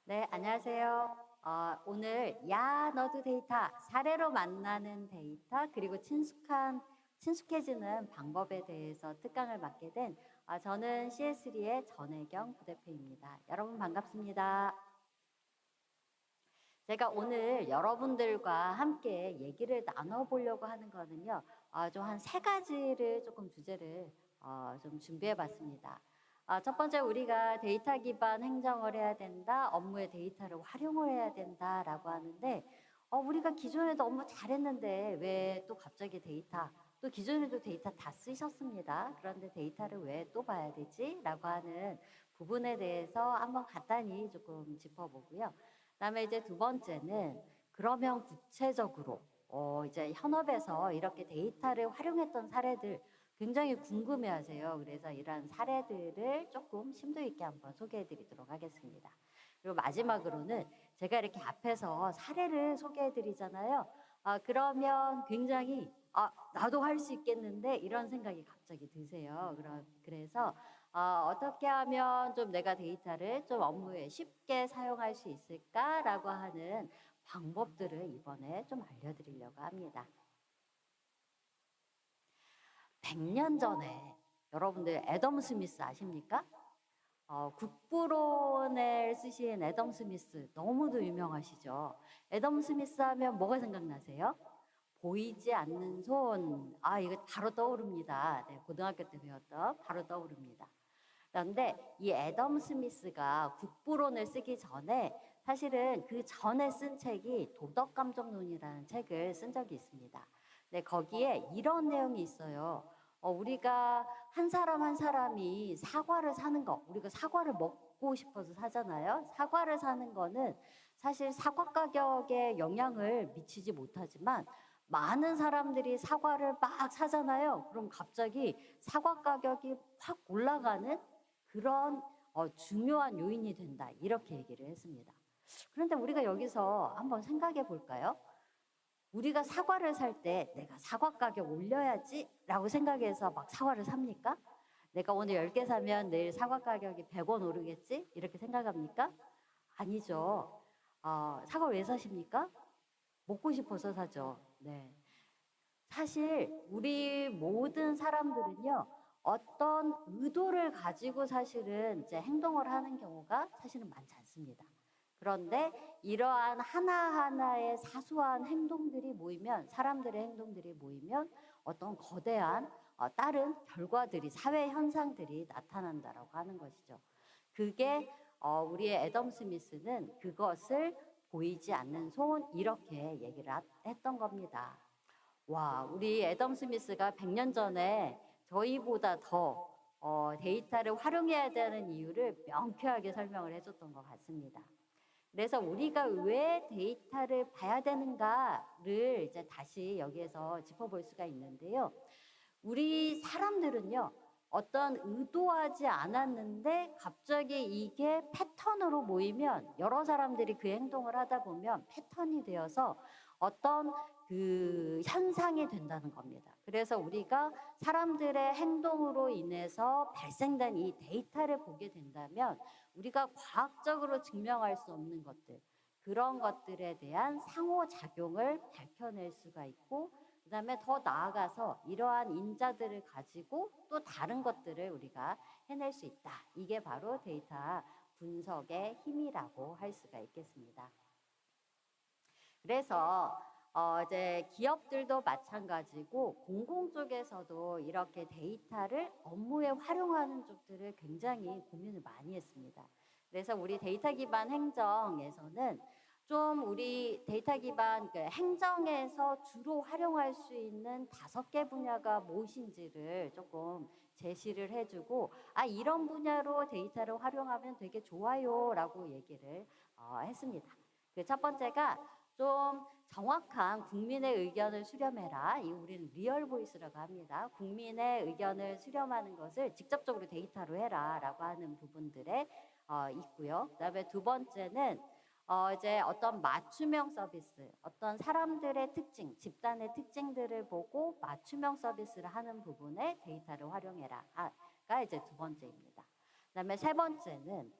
네, 안녕하세요. 오늘 야 너도 데이터 사례로 만나는 데이터 그리고 친숙해지는 방법에 대해서 특강을 맡게 된 저는 CS3의 전혜경 부대표입니다. 여러분 반갑습니다. 제가 오늘 여러분들과 함께 얘기를 나눠보려고 하는 거는요. 좀 한 세 가지를 조금 주제를 좀 준비해 봤습니다. 첫 번째 우리가 데이터 기반 행정을 해야 된다. 업무에 데이터를 활용을 해야 된다라고 하는데 우리가 기존에도 업무 잘했는데 왜 또 갑자기 데이터 또 기존에도 데이터 다 쓰셨습니다. 그런데 데이터를 왜 또 봐야 되지? 라고 하는 부분에 대해서 한번 간단히 조금 짚어보고요. 그다음에 이제 두 번째는 그러면 구체적으로 이제 현업에서 이렇게 데이터를 활용했던 사례들 굉장히 궁금해하세요. 그래서 이런 사례들을 조금 심도 있게 한번 소개해드리도록 하겠습니다. 그리고 마지막으로는 제가 이렇게 앞에서 사례를 소개해드리잖아요. 그러면 굉장히 나도 할 수 있겠는데 이런 생각이 갑자기 드세요. 그래서 어떻게 하면 좀 내가 데이터를 좀 업무에 쉽게 사용할 수 있을까라고 하는 방법들을 이번에 좀 알려드리려고 합니다. 100년 전에 여러분들 애덤 스미스 아십니까? 국부론을 쓰신 애덤 스미스 너무도 유명하시죠. 애덤 스미스 하면 뭐가 생각나세요? 보이지 않는 손. 이거 바로 떠오릅니다. 네, 고등학교 때 배웠던 바로 떠오릅니다. 그런데 이 애덤 스미스가 국부론을 쓰기 전에 사실은 그 전에 쓴 책이 도덕감정론이라는 책을 쓴 적이 있습니다. 네, 거기에 이런 내용이 있어요. 우리가 한 사람 한 사람이 사과를 사는 거, 우리가 사과를 먹고 싶어서 사잖아요. 사과를 사는 거는 사실 사과 가격에 영향을 미치지 못하지만 많은 사람들이 사과를 막 사잖아요. 그럼 갑자기 사과 가격이 확 올라가는 그런 중요한 요인이 된다. 이렇게 얘기를 했습니다. 그런데 우리가 여기서 한번 생각해 볼까요? 우리가 사과를 살 때 내가 사과 가격 올려야지 라고 생각해서 막 사과를 삽니까? 내가 오늘 10개 사면 내일 사과 가격이 100원 오르겠지? 이렇게 생각합니까? 아니죠. 사과 왜 사십니까? 먹고 싶어서 사죠. 네. 사실 우리 모든 사람들은요, 어떤 의도를 가지고 사실은 이제 행동을 하는 경우가 사실은 많지 않습니다. 그런데 이러한 하나하나의 사소한 행동들이 모이면, 사람들의 행동들이 모이면 어떤 거대한 다른 결과들이, 사회 현상들이 나타난다라고 하는 것이죠. 그게 우리의 애덤 스미스는 그것을 보이지 않는 손 이렇게 얘기를 했던 겁니다. 와, 우리 애덤 스미스가 100년 전에 저희보다 더 데이터를 활용해야 되는 이유를 명쾌하게 설명을 해줬던 것 같습니다. 그래서 우리가 왜 데이터를 봐야 되는가를 이제 다시 여기에서 짚어볼 수가 있는데요. 우리 사람들은요, 어떤 의도하지 않았는데 갑자기 이게 패턴으로 모이면 여러 사람들이 그 행동을 하다 보면 패턴이 되어서 어떤 그 현상이 된다는 겁니다. 그래서 우리가 사람들의 행동으로 인해서 발생된 이 데이터를 보게 된다면 우리가 과학적으로 증명할 수 없는 것들, 그런 것들에 대한 상호작용을 밝혀낼 수가 있고 그다음에 더 나아가서 이러한 인자들을 가지고 또 다른 것들을 우리가 해낼 수 있다. 이게 바로 데이터 분석의 힘이라고 할 수가 있겠습니다. 그래서 이제 기업들도 마찬가지고 공공 쪽에서도 이렇게 데이터를 업무에 활용하는 쪽들을 굉장히 고민을 많이 했습니다. 그래서 우리 데이터 기반 행정에서는 좀 우리 데이터 기반 행정에서 주로 활용할 수 있는 5개 분야가 무엇인지를 조금 제시를 해주고 이런 분야로 데이터를 활용하면 되게 좋아요라고 얘기를 했습니다. 그 첫 번째가 좀 정확한 국민의 의견을 수렴해라. 이 우리는 리얼 보이스라고 합니다. 국민의 의견을 수렴하는 것을 직접적으로 데이터로 해라라고 하는 부분들에 있고요. 그다음에 두 번째는 이제 어떤 맞춤형 서비스, 어떤 사람들의 특징, 집단의 특징들을 보고 맞춤형 서비스를 하는 부분에 데이터를 활용해라가 이제 두 번째입니다. 그다음에 세 번째는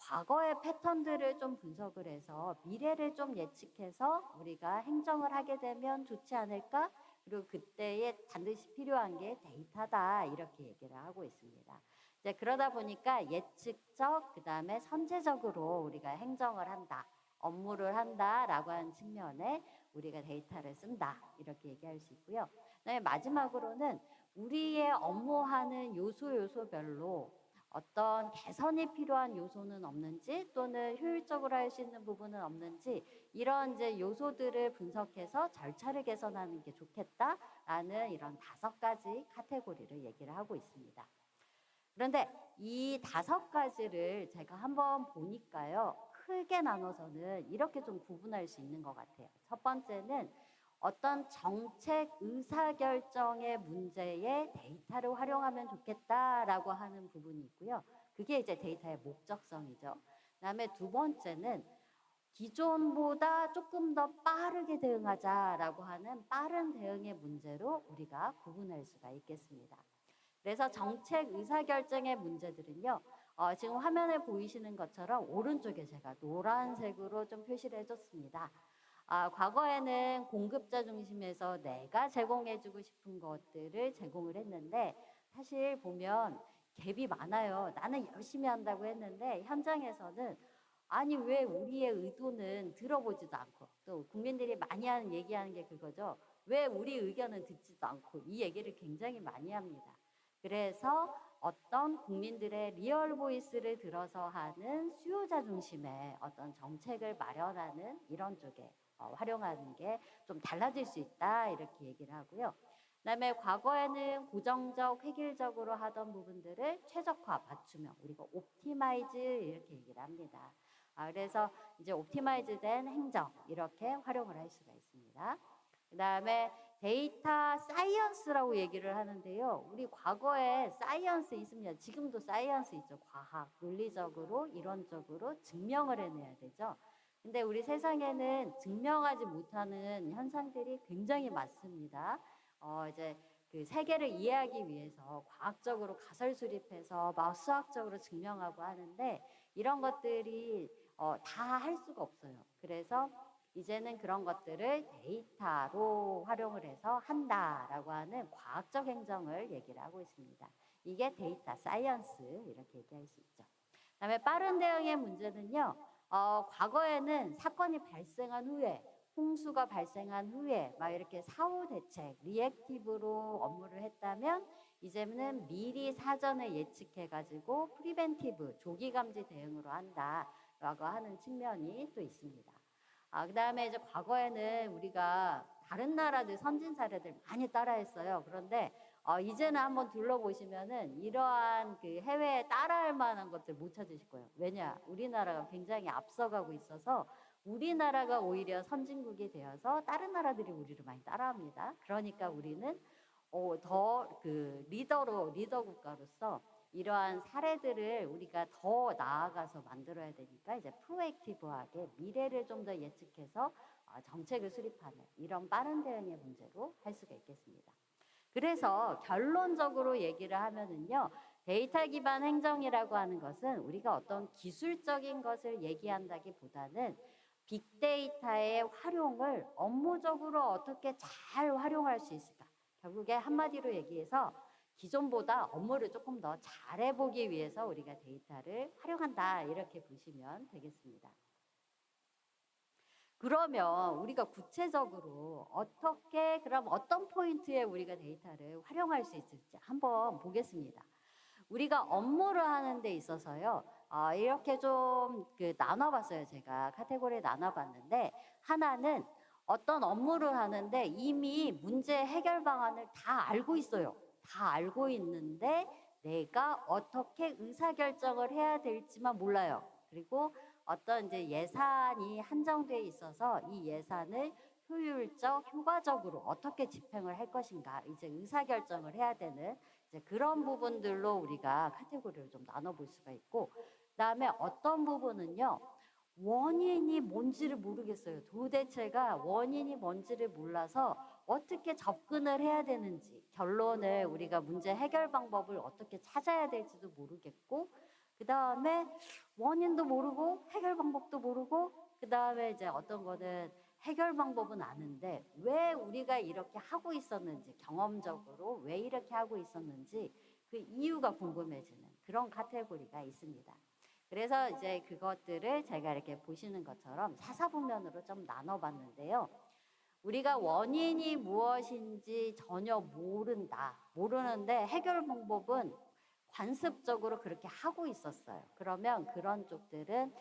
과거의 패턴들을 좀 분석을 해서 미래를 좀 예측해서 우리가 행정을 하게 되면 좋지 않을까? 그리고 그때에 반드시 필요한 게 데이터다 이렇게 얘기를 하고 있습니다. 이제 그러다 보니까 예측적 그다음에 선제적으로 우리가 행정을 한다. 업무를 한다라고 하는 측면에 우리가 데이터를 쓴다 이렇게 얘기할 수 있고요. 그다음에 마지막으로는 우리의 업무하는 요소별로 어떤 개선이 필요한 요소는 없는지 또는 효율적으로 할 수 있는 부분은 없는지 이런 이제 요소들을 분석해서 절차를 개선하는 게 좋겠다라는 이런 5가지 카테고리를 얘기를 하고 있습니다. 그런데 이 5가지를 제가 한번 보니까요. 크게 나눠서는 이렇게 좀 구분할 수 있는 것 같아요. 첫 번째는 어떤 정책 의사결정의 문제에 데이터를 활용하면 좋겠다라고 하는 부분이 있고요. 그게 이제 데이터의 목적성이죠. 그다음에 두 번째는 기존보다 조금 더 빠르게 대응하자라고 하는 빠른 대응의 문제로 우리가 구분할 수가 있겠습니다. 그래서 정책 의사결정의 문제들은요. 지금 화면에 보이시는 것처럼 오른쪽에 제가 노란색으로 좀 표시를 해줬습니다. 과거에는 공급자 중심에서 내가 제공해주고 싶은 것들을 제공을 했는데 사실 보면 갭이 많아요. 나는 열심히 한다고 했는데 현장에서는 아니 왜 우리의 의도는 들어보지도 않고 또 국민들이 많이 얘기하는 게 그거죠. 왜 우리 의견은 듣지도 않고 이 얘기를 굉장히 많이 합니다. 그래서 어떤 국민들의 리얼 보이스를 들어서 하는 수요자 중심의 어떤 정책을 마련하는 이런 쪽에 활용하는 게 좀 달라질 수 있다 이렇게 얘기를 하고요. 그다음에 과거에는 고정적 획일적으로 하던 부분들을 최적화 맞춤형 우리가 옵티마이즈 이렇게 얘기를 합니다. 그래서 이제 옵티마이즈된 행정 이렇게 활용을 할 수가 있습니다. 그다음에 데이터 사이언스라고 얘기를 하는데요. 우리 과거에 사이언스 있습니다. 지금도 사이언스 있죠. 과학, 논리적으로, 이론적으로 증명을 해내야 되죠. 근데 우리 세상에는 증명하지 못하는 현상들이 굉장히 많습니다. 이제 그 세계를 이해하기 위해서 과학적으로 가설 수립해서 막 수학적으로 증명하고 하는데 이런 것들이 다 할 수가 없어요. 그래서 이제는 그런 것들을 데이터로 활용을 해서 한다라고 하는 과학적 행정을 얘기를 하고 있습니다. 이게 데이터 사이언스 이렇게 얘기할 수 있죠. 그다음에 빠른 대응의 문제는요. 과거에는 사건이 발생한 후에 홍수가 발생한 후에 막 이렇게 사후 대책, 리액티브로 업무를 했다면 이제는 미리 사전에 예측해가지고 프리벤티브, 조기 감지 대응으로 한다라고 하는 측면이 또 있습니다. 그다음에 이제 과거에는 우리가 다른 나라들 선진 사례들 많이 따라했어요. 그런데 이제는 한번 둘러보시면은 이러한 그 해외에 따라할 만한 것들 못 찾으실 거예요. 왜냐? 우리나라가 굉장히 앞서가고 있어서 우리나라가 오히려 선진국이 되어서 다른 나라들이 우리를 많이 따라합니다. 그러니까 우리는 더 그 리더 국가로서 이러한 사례들을 우리가 더 나아가서 만들어야 되니까 이제 프로액티브하게 미래를 좀 더 예측해서 정책을 수립하는 이런 빠른 대응의 문제로 할 수가 있겠습니다. 그래서 결론적으로 얘기를 하면은요. 데이터 기반 행정이라고 하는 것은 우리가 어떤 기술적인 것을 얘기한다기보다는 빅데이터의 활용을 업무적으로 어떻게 잘 활용할 수 있을까? 결국에 한마디로 얘기해서 기존보다 업무를 조금 더 잘해보기 위해서 우리가 데이터를 활용한다 이렇게 보시면 되겠습니다. 그러면 우리가 구체적으로 그럼 어떤 포인트에 우리가 데이터를 활용할 수 있을지 한번 보겠습니다. 우리가 업무를 하는 데 있어서요. 이렇게 좀 나눠봤어요. 제가 카테고리에 나눠봤는데 하나는 어떤 업무를 하는데 이미 문제 해결 방안을 다 알고 있어요. 다 알고 있는데 내가 어떻게 의사결정을 해야 될지만 몰라요. 그리고 어떤 이제 예산이 한정돼 있어서 이 예산을 효율적, 효과적으로 어떻게 집행을 할 것인가 이제 의사결정을 해야 되는 이제 그런 부분들로 우리가 카테고리를 좀 나눠볼 수가 있고 그다음에 어떤 부분은요 원인이 뭔지를 모르겠어요. 도대체가 원인이 뭔지를 몰라서 어떻게 접근을 해야 되는지 결론을 우리가 문제 해결 방법을 어떻게 찾아야 될지도 모르겠고 그 다음에 원인도 모르고 해결 방법도 모르고 그 다음에 이제 어떤 거는 해결 방법은 아는데 왜 우리가 이렇게 하고 있었는지 경험적으로 왜 이렇게 하고 있었는지 그 이유가 궁금해지는 그런 카테고리가 있습니다. 그래서 이제 그것들을 제가 이렇게 보시는 것처럼 사사분면으로 좀 나눠봤는데요. 우리가 원인이 무엇인지 전혀 모르는데 해결 방법은 관습적으로 그렇게 하고 있었어요. 그러면 그런 쪽들은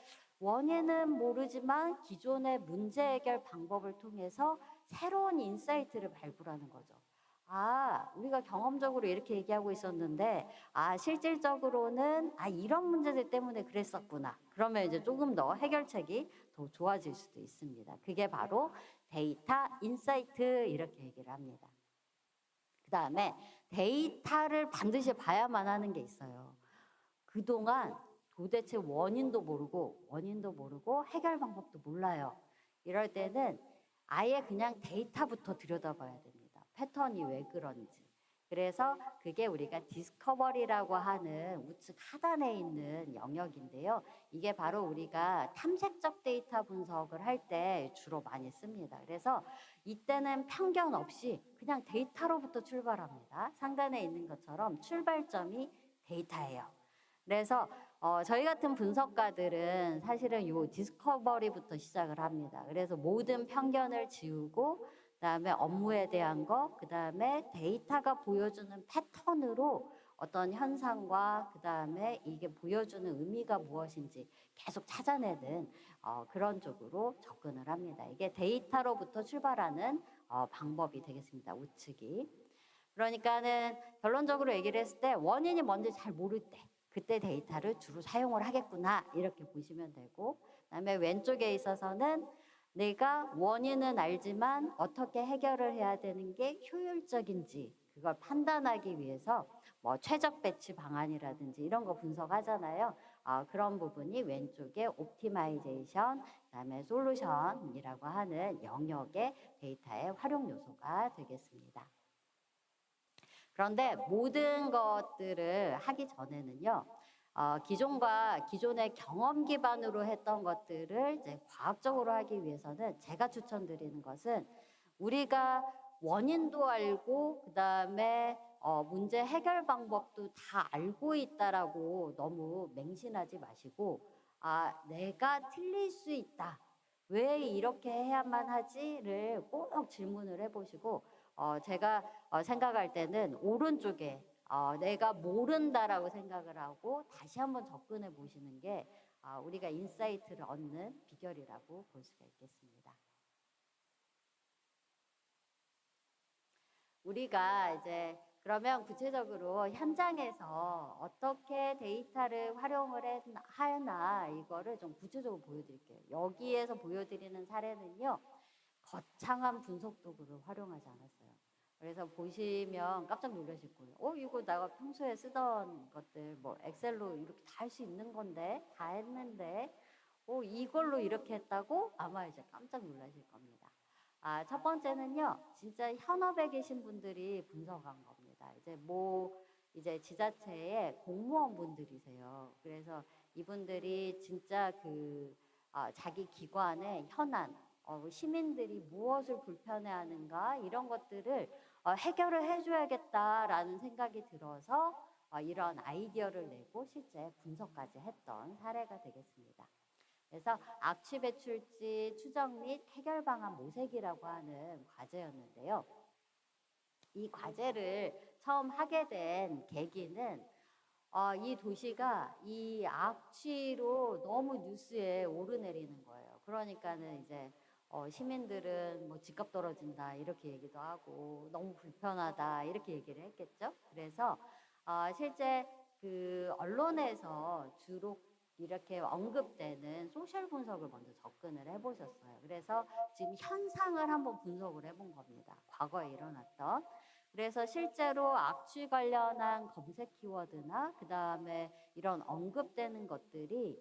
원인은 모르지만 기존의 문제 해결 방법을 통해서 새로운 인사이트를 발굴하는 거죠. 우리가 경험적으로 이렇게 얘기하고 있었는데, 실질적으로는, 이런 문제들 때문에 그랬었구나. 그러면 이제 조금 더 해결책이 더 좋아질 수도 있습니다. 그게 바로 데이터 인사이트 이렇게 얘기를 합니다. 그 다음에 데이터를 반드시 봐야만 하는 게 있어요. 그동안 도대체 원인도 모르고 해결 방법도 몰라요. 이럴 때는 아예 그냥 데이터부터 들여다봐야 됩니다. 패턴이 왜 그런지. 그래서 그게 우리가 디스커버리라고 하는 우측 하단에 있는 영역인데요. 이게 바로 우리가 탐색적 데이터 분석을 할 때 주로 많이 씁니다. 그래서 이때는 편견 없이 그냥 데이터로부터 출발합니다. 상단에 있는 것처럼 출발점이 데이터예요. 그래서 저희 같은 분석가들은 사실은 요 디스커버리부터 시작을 합니다. 그래서 모든 편견을 지우고 그다음에 업무에 대한 거, 그다음에 데이터가 보여주는 패턴으로 어떤 현상과 그다음에 이게 보여주는 의미가 무엇인지 계속 찾아내는 그런 쪽으로 접근을 합니다. 이게 데이터로부터 출발하는 방법이 되겠습니다. 우측이. 그러니까는 결론적으로 얘기를 했을 때 원인이 뭔지 잘 모를 때 그때 데이터를 주로 사용을 하겠구나 이렇게 보시면 되고, 그다음에 왼쪽에 있어서는 내가 원인은 알지만 어떻게 해결을 해야 되는 게 효율적인지 그걸 판단하기 위해서 뭐 최적 배치 방안이라든지 이런 거 분석하잖아요. 그런 부분이 왼쪽에 옵티마이제이션, 그다음에 솔루션이라고 하는 영역의 데이터의 활용 요소가 되겠습니다. 그런데 모든 것들을 하기 전에는요, 기존의 경험 기반으로 했던 것들을 이제 과학적으로 하기 위해서는 제가 추천드리는 것은 우리가 원인도 알고 그다음에 문제 해결 방법도 다 알고 있다라고 너무 맹신하지 마시고 내가 틀릴 수 있다. 왜 이렇게 해야만 하지를 꼭 질문을 해보시고 제가 생각할 때는 오른쪽에 내가 모른다라고 생각을 하고 다시 한번 접근해 보시는 게 우리가 인사이트를 얻는 비결이라고 볼 수가 있겠습니다. 우리가 이제 그러면 구체적으로 현장에서 어떻게 데이터를 활용을 하나 이거를 좀 구체적으로 보여드릴게요. 여기에서 보여드리는 사례는요. 거창한 분석 도구를 활용하지 않았어요. 그래서 보시면 깜짝 놀라실 거예요. 이거 내가 평소에 쓰던 것들 뭐 엑셀로 이렇게 다 할 수 있는 건데 다 했는데 이걸로 이렇게 했다고 아마 이제 깜짝 놀라실 겁니다. 첫 번째는요. 진짜 현업에 계신 분들이 분석한 겁니다. 이제 지자체의 공무원 분들이세요. 그래서 이분들이 진짜 자기 기관의 현안 시민들이 무엇을 불편해하는가 이런 것들을 해결을 해줘야겠다라는 생각이 들어서 이런 아이디어를 내고 실제 분석까지 했던 사례가 되겠습니다. 그래서 악취 배출지 추적 및 해결 방안 모색이라고 하는 과제였는데요. 이 과제를 처음 하게 된 계기는 이 도시가 이 악취로 너무 뉴스에 오르내리는 거예요. 그러니까는 이제 시민들은 뭐 집값 떨어진다 이렇게 얘기도 하고 너무 불편하다 이렇게 얘기를 했겠죠. 그래서 실제 언론에서 주로 이렇게 언급되는 소셜 분석을 먼저 접근을 해보셨어요. 그래서 지금 현상을 한번 분석을 해본 겁니다. 과거에 일어났던. 그래서 실제로 악취 관련한 검색 키워드나 그 다음에 이런 언급되는 것들이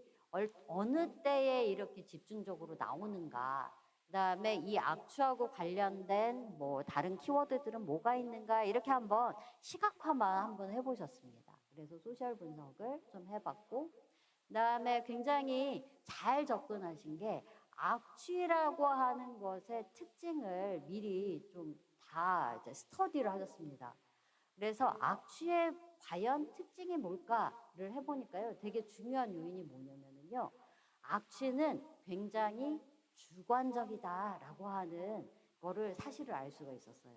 어느 때에 이렇게 집중적으로 나오는가, 그 다음에 이 악취하고 관련된 뭐 다른 키워드들은 뭐가 있는가 이렇게 한번 시각화만 한번 해보셨습니다. 그래서 소셜 분석을 좀 해봤고, 그다음에 굉장히 잘 접근하신 게 악취라고 하는 것의 특징을 미리 좀 다 이제 스터디를 하셨습니다. 그래서 악취의 과연 특징이 뭘까를 해보니까요, 되게 중요한 요인이 뭐냐면요, 악취는 굉장히 주관적이다라고 하는 거를 사실을 알 수가 있었어요.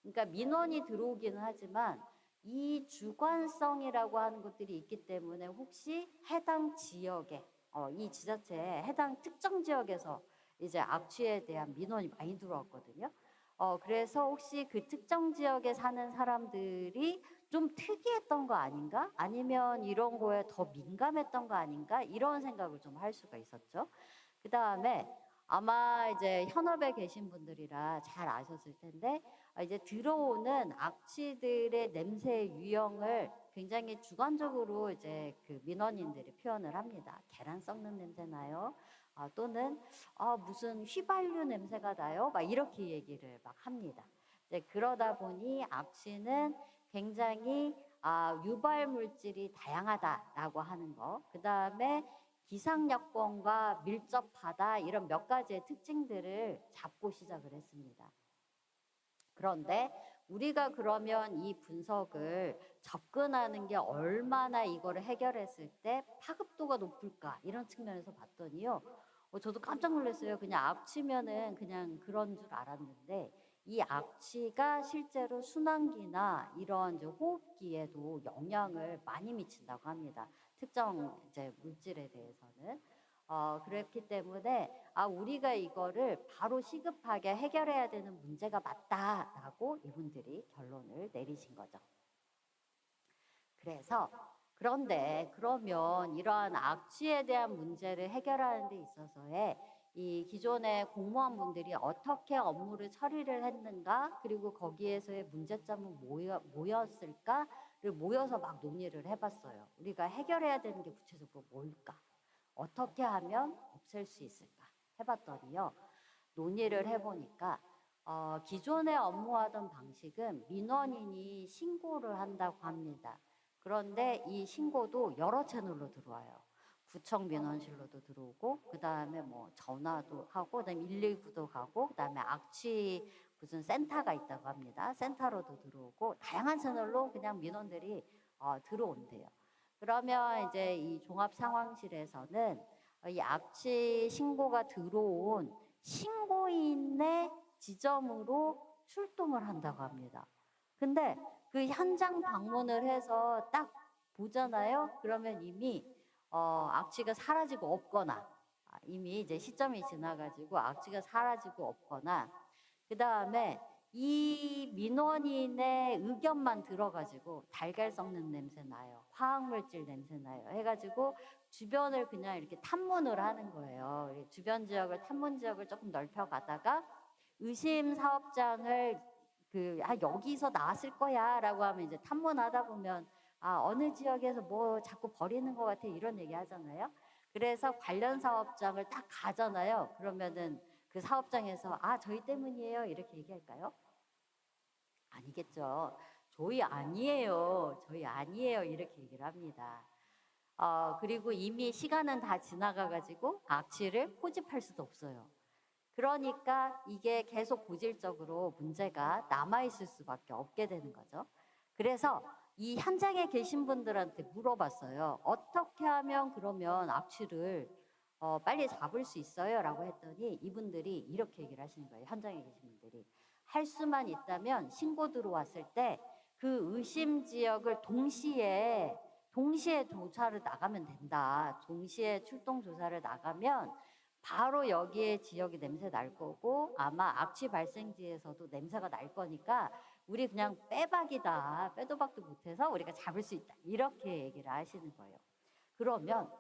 그러니까 민원이 들어오기는 하지만 이 주관성이라고 하는 것들이 있기 때문에 혹시 해당 지역에 이 지자체에 해당 특정 지역에서 이제 악취에 대한 민원이 많이 들어왔거든요. 그래서 혹시 그 특정 지역에 사는 사람들이 좀 특이했던 거 아닌가? 아니면 이런 거에 더 민감했던 거 아닌가? 이런 생각을 좀 할 수가 있었죠. 그 다음에 아마 이제 현업에 계신 분들이라 잘 아셨을 텐데, 이제 들어오는 악취들의 냄새 유형을 굉장히 주관적으로 이제 그 민원인들이 표현을 합니다. 계란 썩는 냄새 나요. 또는 무슨 휘발유 냄새가 나요. 막 이렇게 얘기를 막 합니다. 이제 그러다 보니 악취는 굉장히 유발 물질이 다양하다라고 하는 거. 그 다음에 기상 여건과 밀접하다 이런 몇 가지의 특징들을 잡고 시작을 했습니다. 그런데 우리가 그러면 이 분석을 접근하는 게 얼마나 이거를 해결했을 때 파급도가 높을까 이런 측면에서 봤더니요. 저도 깜짝 놀랐어요. 그냥 악취면은 그냥 그런 줄 알았는데 이 악취가 실제로 순환기나 이런 이제 호흡기에도 영향을 많이 미친다고 합니다. 특정 이제 물질에 대해서는. 그렇기 때문에 우리가 이거를 바로 시급하게 해결해야 되는 문제가 맞다라고 이분들이 결론을 내리신 거죠. 그래서 그런데 그러면 이러한 악취에 대한 문제를 해결하는 데 있어서의 이 기존의 공무원분들이 어떻게 업무를 처리를 했는가, 그리고 거기에서의 문제점은 뭐였을까를 모여서 막 논의를 해봤어요. 우리가 해결해야 되는 게 구체적으로 뭘까? 어떻게 하면 없앨 수 있을까 해봤더니요. 논의를 해보니까 기존에 업무하던 방식은 민원인이 신고를 한다고 합니다. 그런데 이 신고도 여러 채널로 들어와요. 구청 민원실로도 들어오고, 그 다음에 뭐 전화도 하고, 그 다음에 119도 가고, 그 다음에 악취 무슨 센터가 있다고 합니다. 센터로도 들어오고, 다양한 채널로 그냥 민원들이 들어온대요. 그러면 이제 이 종합 상황실에서는 이 악취 신고가 들어온 신고인의 지점으로 출동을 한다고 합니다. 근데 그 현장 방문을 해서 딱 보잖아요. 그러면 이미 악취가 사라지고 없거나 이미 이제 시점이 지나가지고 악취가 사라지고 없거나, 그 다음에 이 민원인의 의견만 들어가지고 달걀 썩는 냄새 나요, 화학물질 냄새 나요 해가지고 주변을 그냥 이렇게 탐문을 하는 거예요. 주변 지역을 탐문 지역을 조금 넓혀가다가 의심 사업장을 여기서 나왔을 거야라고 하면 이제 탐문하다 보면 어느 지역에서 뭐 자꾸 버리는 것 같아 이런 얘기 하잖아요. 그래서 관련 사업장을 딱 가잖아요. 그러면은 그 사업장에서 저희 때문이에요 이렇게 얘기할까요? 아니겠죠. 저희 아니에요. 저희 아니에요. 이렇게 얘기를 합니다. 그리고 이미 시간은 다 지나가가지고 악취를 포집할 수도 없어요. 그러니까 이게 계속 고질적으로 문제가 남아있을 수밖에 없게 되는 거죠. 그래서 이 현장에 계신 분들한테 물어봤어요. 어떻게 하면 그러면 악취를 빨리 잡을 수 있어요? 라고 했더니 이분들이 이렇게 얘기를 하시는 거예요. 현장에 계신 분들이. 할 수만 있다면 신고 들어왔을 때 그 의심 지역을 동시에 조사를 나가면 된다. 동시에 출동 조사를 나가면 바로 여기에 지역이 냄새 날 거고 아마 악취 발생지에서도 냄새가 날 거니까 우리 그냥 빼박이다. 빼도 박도 못해서 우리가 잡을 수 있다. 이렇게 얘기를 하시는 거예요. 그러면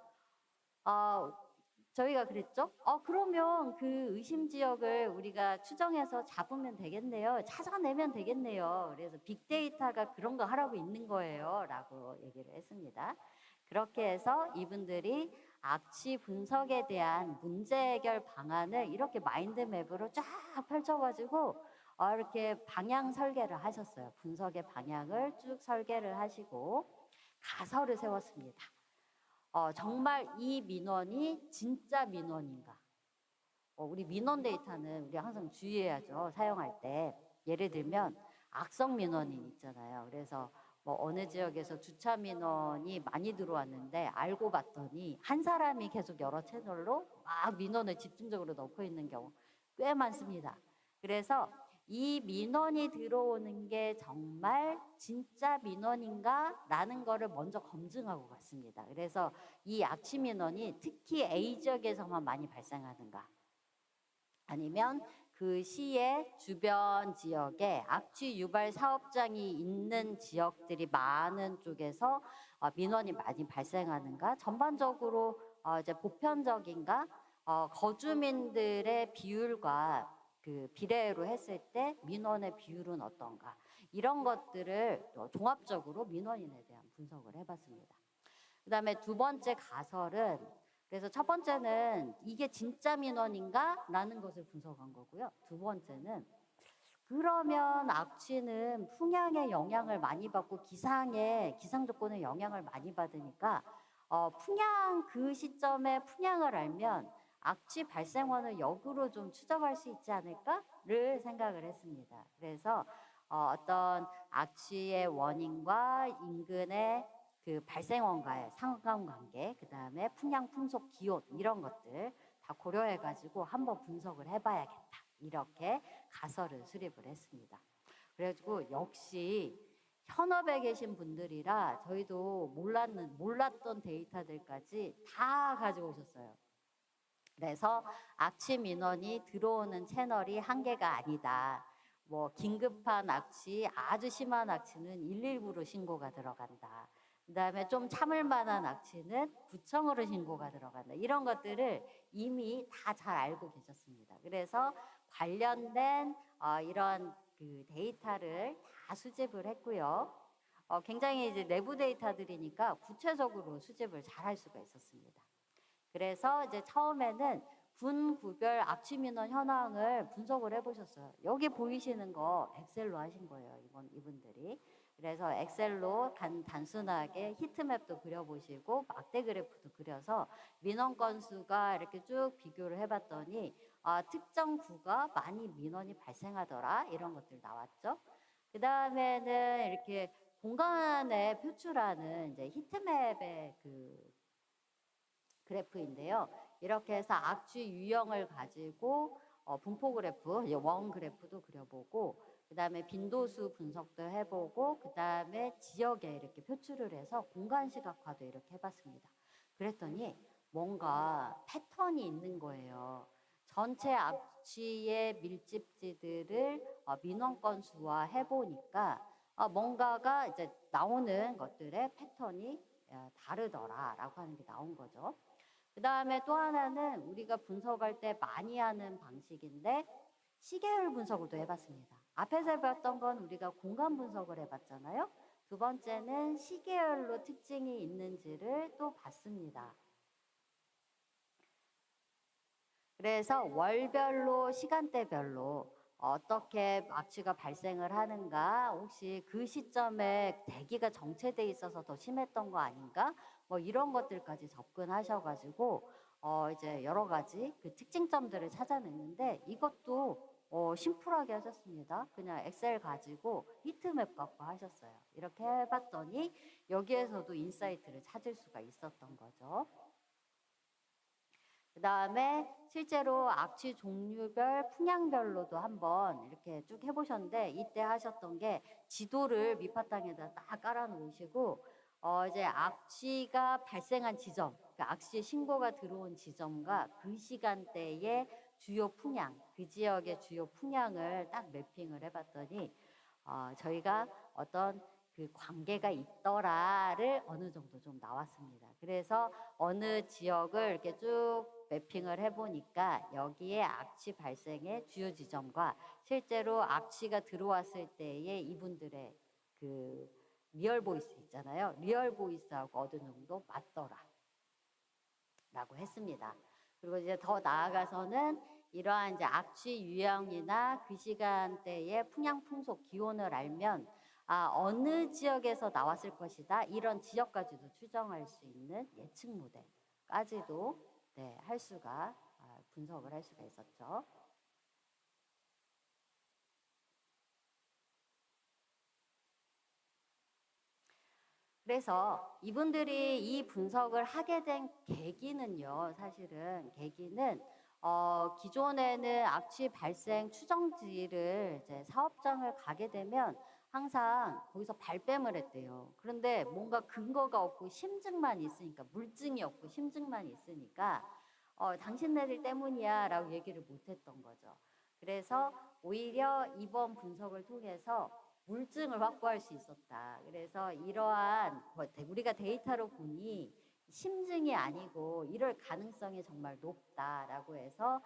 저희가 그랬죠. 그러면 그 의심 지역을 우리가 추정해서 잡으면 되겠네요. 찾아내면 되겠네요. 그래서 빅데이터가 그런 거 하라고 있는 거예요. 라고 얘기를 했습니다. 그렇게 해서 이분들이 악취 분석에 대한 문제 해결 방안을 이렇게 마인드맵으로 쫙 펼쳐가지고 이렇게 방향 설계를 하셨어요. 분석의 방향을 쭉 설계를 하시고 가설을 세웠습니다. 정말 이 민원이 진짜 민원인가? 우리 민원 데이터는 우리 항상 주의해야죠. 사용할 때. 예를 들면 악성 민원인 있잖아요. 그래서 뭐 어느 지역에서 주차 민원이 많이 들어왔는데 알고 봤더니 한 사람이 계속 여러 채널로 막 민원을 집중적으로 넣고 있는 경우 꽤 많습니다. 그래서 이 민원이 들어오는 게 정말 진짜 민원인가? 라는 거를 먼저 검증하고 갔습니다. 그래서 이 악취 민원이 특히 A 지역에서만 많이 발생하는가? 아니면 그 시의 주변 지역에 악취 유발 사업장이 있는 지역들이 많은 쪽에서 민원이 많이 발생하는가? 전반적으로 이제 보편적인가? 거주민들의 비율과 그 비례로 했을 때 민원의 비율은 어떤가? 이런 것들을 종합적으로 민원인에 대한 분석을 해봤습니다. 그 다음에 두 번째 가설은, 그래서 첫 번째는 이게 진짜 민원인가? 라는 것을 분석한 거고요. 두 번째는 그러면 악취는 풍향의 영향을 많이 받고 기상 조건의 영향을 많이 받으니까 풍향 그 시점에 풍향을 알면 악취 발생원을 역으로 좀 추적할 수 있지 않을까를 생각을 했습니다. 그래서 어떤 악취의 원인과 인근의 그 발생원과의 상관관계, 그 다음에 풍향, 풍속, 기온 이런 것들 다 고려해가지고 한번 분석을 해봐야겠다. 이렇게 가설을 수립을 했습니다. 그래가지고 역시 현업에 계신 분들이라 저희도 몰랐던 데이터들까지 다 가지고 오셨어요. 그래서 악취 민원이 들어오는 채널이 한 개가 아니다. 뭐 긴급한 악취, 아주 심한 악취는 119로 신고가 들어간다. 그다음에 좀 참을 만한 악취는 구청으로 신고가 들어간다. 이런 것들을 이미 다 잘 알고 계셨습니다. 그래서 관련된 이런 그 데이터를 다 수집을 했고요. 굉장히 이제 내부 데이터들이니까 구체적으로 수집을 잘 할 수가 있었습니다. 그래서 이제 처음에는 군 구별 악취 민원 현황을 분석을 해보셨어요. 여기 보이시는 거 엑셀로 하신 거예요, 이분들이. 그래서 엑셀로 단순하게 히트맵도 그려보시고 막대 그래프도 그려서 민원 건수가 이렇게 쭉 비교를 해봤더니 특정 구가 많이 민원이 발생하더라 이런 것들 나왔죠. 그 다음에는 이렇게 공간에 표출하는 이제 히트맵의 그 그래프인데요. 이렇게 해서 악취 유형을 가지고 분포 그래프, 원 그래프도 그려보고 그 다음에 빈도수 분석도 해보고 그 다음에 지역에 이렇게 표출을 해서 공간 시각화도 이렇게 해봤습니다. 그랬더니 뭔가 패턴이 있는 거예요. 전체 악취의 밀집지들을 민원 건수화 해보니까 뭔가가 이제 나오는 것들의 패턴이 다르더라라고 하는 게 나온 거죠. 그 다음에 또 하나는 우리가 분석할 때 많이 하는 방식인데 시계열 분석을 또 해봤습니다. 앞에서 해봤던 건 우리가 공간 분석을 해봤잖아요. 두 번째는 시계열로 특징이 있는지를 또 봤습니다. 그래서 월별로 시간대별로 어떻게 악취가 발생을 하는가, 혹시 그 시점에 대기가 정체돼 있어서 더 심했던 거 아닌가, 뭐 이런 것들까지 접근하셔가지고 이제 여러 가지 그 특징점들을 찾아냈는데 이것도 심플하게 하셨습니다. 그냥 엑셀 가지고 히트맵 갖고 하셨어요. 이렇게 해봤더니 여기에서도 인사이트를 찾을 수가 있었던 거죠. 그 다음에 실제로 악취 종류별, 풍향별로도 한번 이렇게 쭉 해보셨는데 이때 하셨던 게 지도를 밑바탕에다 딱 깔아 놓으시고 이제 악취가 발생한 지점, 그러니까 악취 신고가 들어온 지점과 그 시간대의 주요 풍향, 그 지역의 주요 풍향을 딱 매핑을 해봤더니 저희가 어떤 그 관계가 있더라를 어느 정도 좀 나왔습니다. 그래서 어느 지역을 이렇게 쭉 매핑을 해보니까 여기에 악취 발생의 주요 지점과 실제로 악취가 들어왔을 때의 이분들의 그 리얼 보이스 있잖아요. 리얼 보이스하고 어느 정도 맞더라 라고 했습니다. 그리고 이제 더 나아가서는 이러한 이제 악취 유형이나 그 시간대의 풍향, 풍속, 기온을 알면 어느 지역에서 나왔을 것이다. 이런 지역까지도 추정할 수 있는 예측 모델까지도 네, 분석을 할 수가 있었죠. 그래서 이분들이 이 분석을 하게 된 계기는요, 사실은 계기는 기존에는 악취 발생 추정지를 이제 사업장을 가게 되면 항상 거기서 발뺌을 했대요. 그런데 뭔가 근거가 없고 심증만 있으니까, 물증이 없고 심증만 있으니까 당신네들 때문이야 라고 얘기를 못했던 거죠. 그래서 오히려 이번 분석을 통해서 물증을 확보할 수 있었다. 그래서 이러한 우리가 데이터로 보니 심증이 아니고 이럴 가능성이 정말 높다라고 해서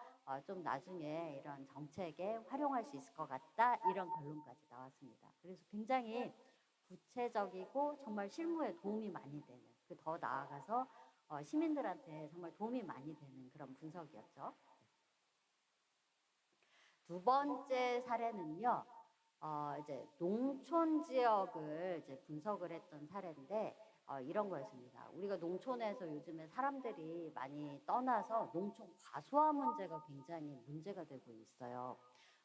좀 나중에 이런 정책에 활용할 수 있을 것 같다. 이런 결론까지 나왔습니다. 그래서 굉장히 구체적이고 정말 실무에 도움이 많이 되는, 더 나아가서 시민들한테 정말 도움이 많이 되는 그런 분석이었죠. 두 번째 사례는요. 이제 농촌 지역을 이제 분석을 했던 사례인데 이런 거였습니다. 우리가 농촌에서 요즘에 사람들이 많이 떠나서 농촌 과소화 문제가 굉장히 문제가 되고 있어요.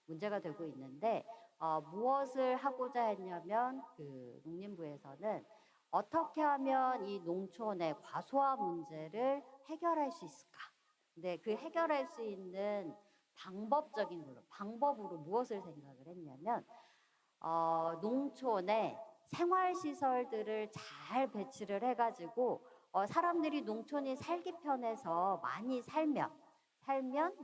문제가 되고 있는데 무엇을 하고자 했냐면 그 농림부에서는 어떻게 하면 이 농촌의 과소화 문제를 해결할 수 있을까? 근데 그 해결할 수 있는 방법으로 무엇을 생각을 했냐면 농촌에 생활시설들을 잘 배치를 해가지고 사람들이 농촌이 살기 편해서 많이 살면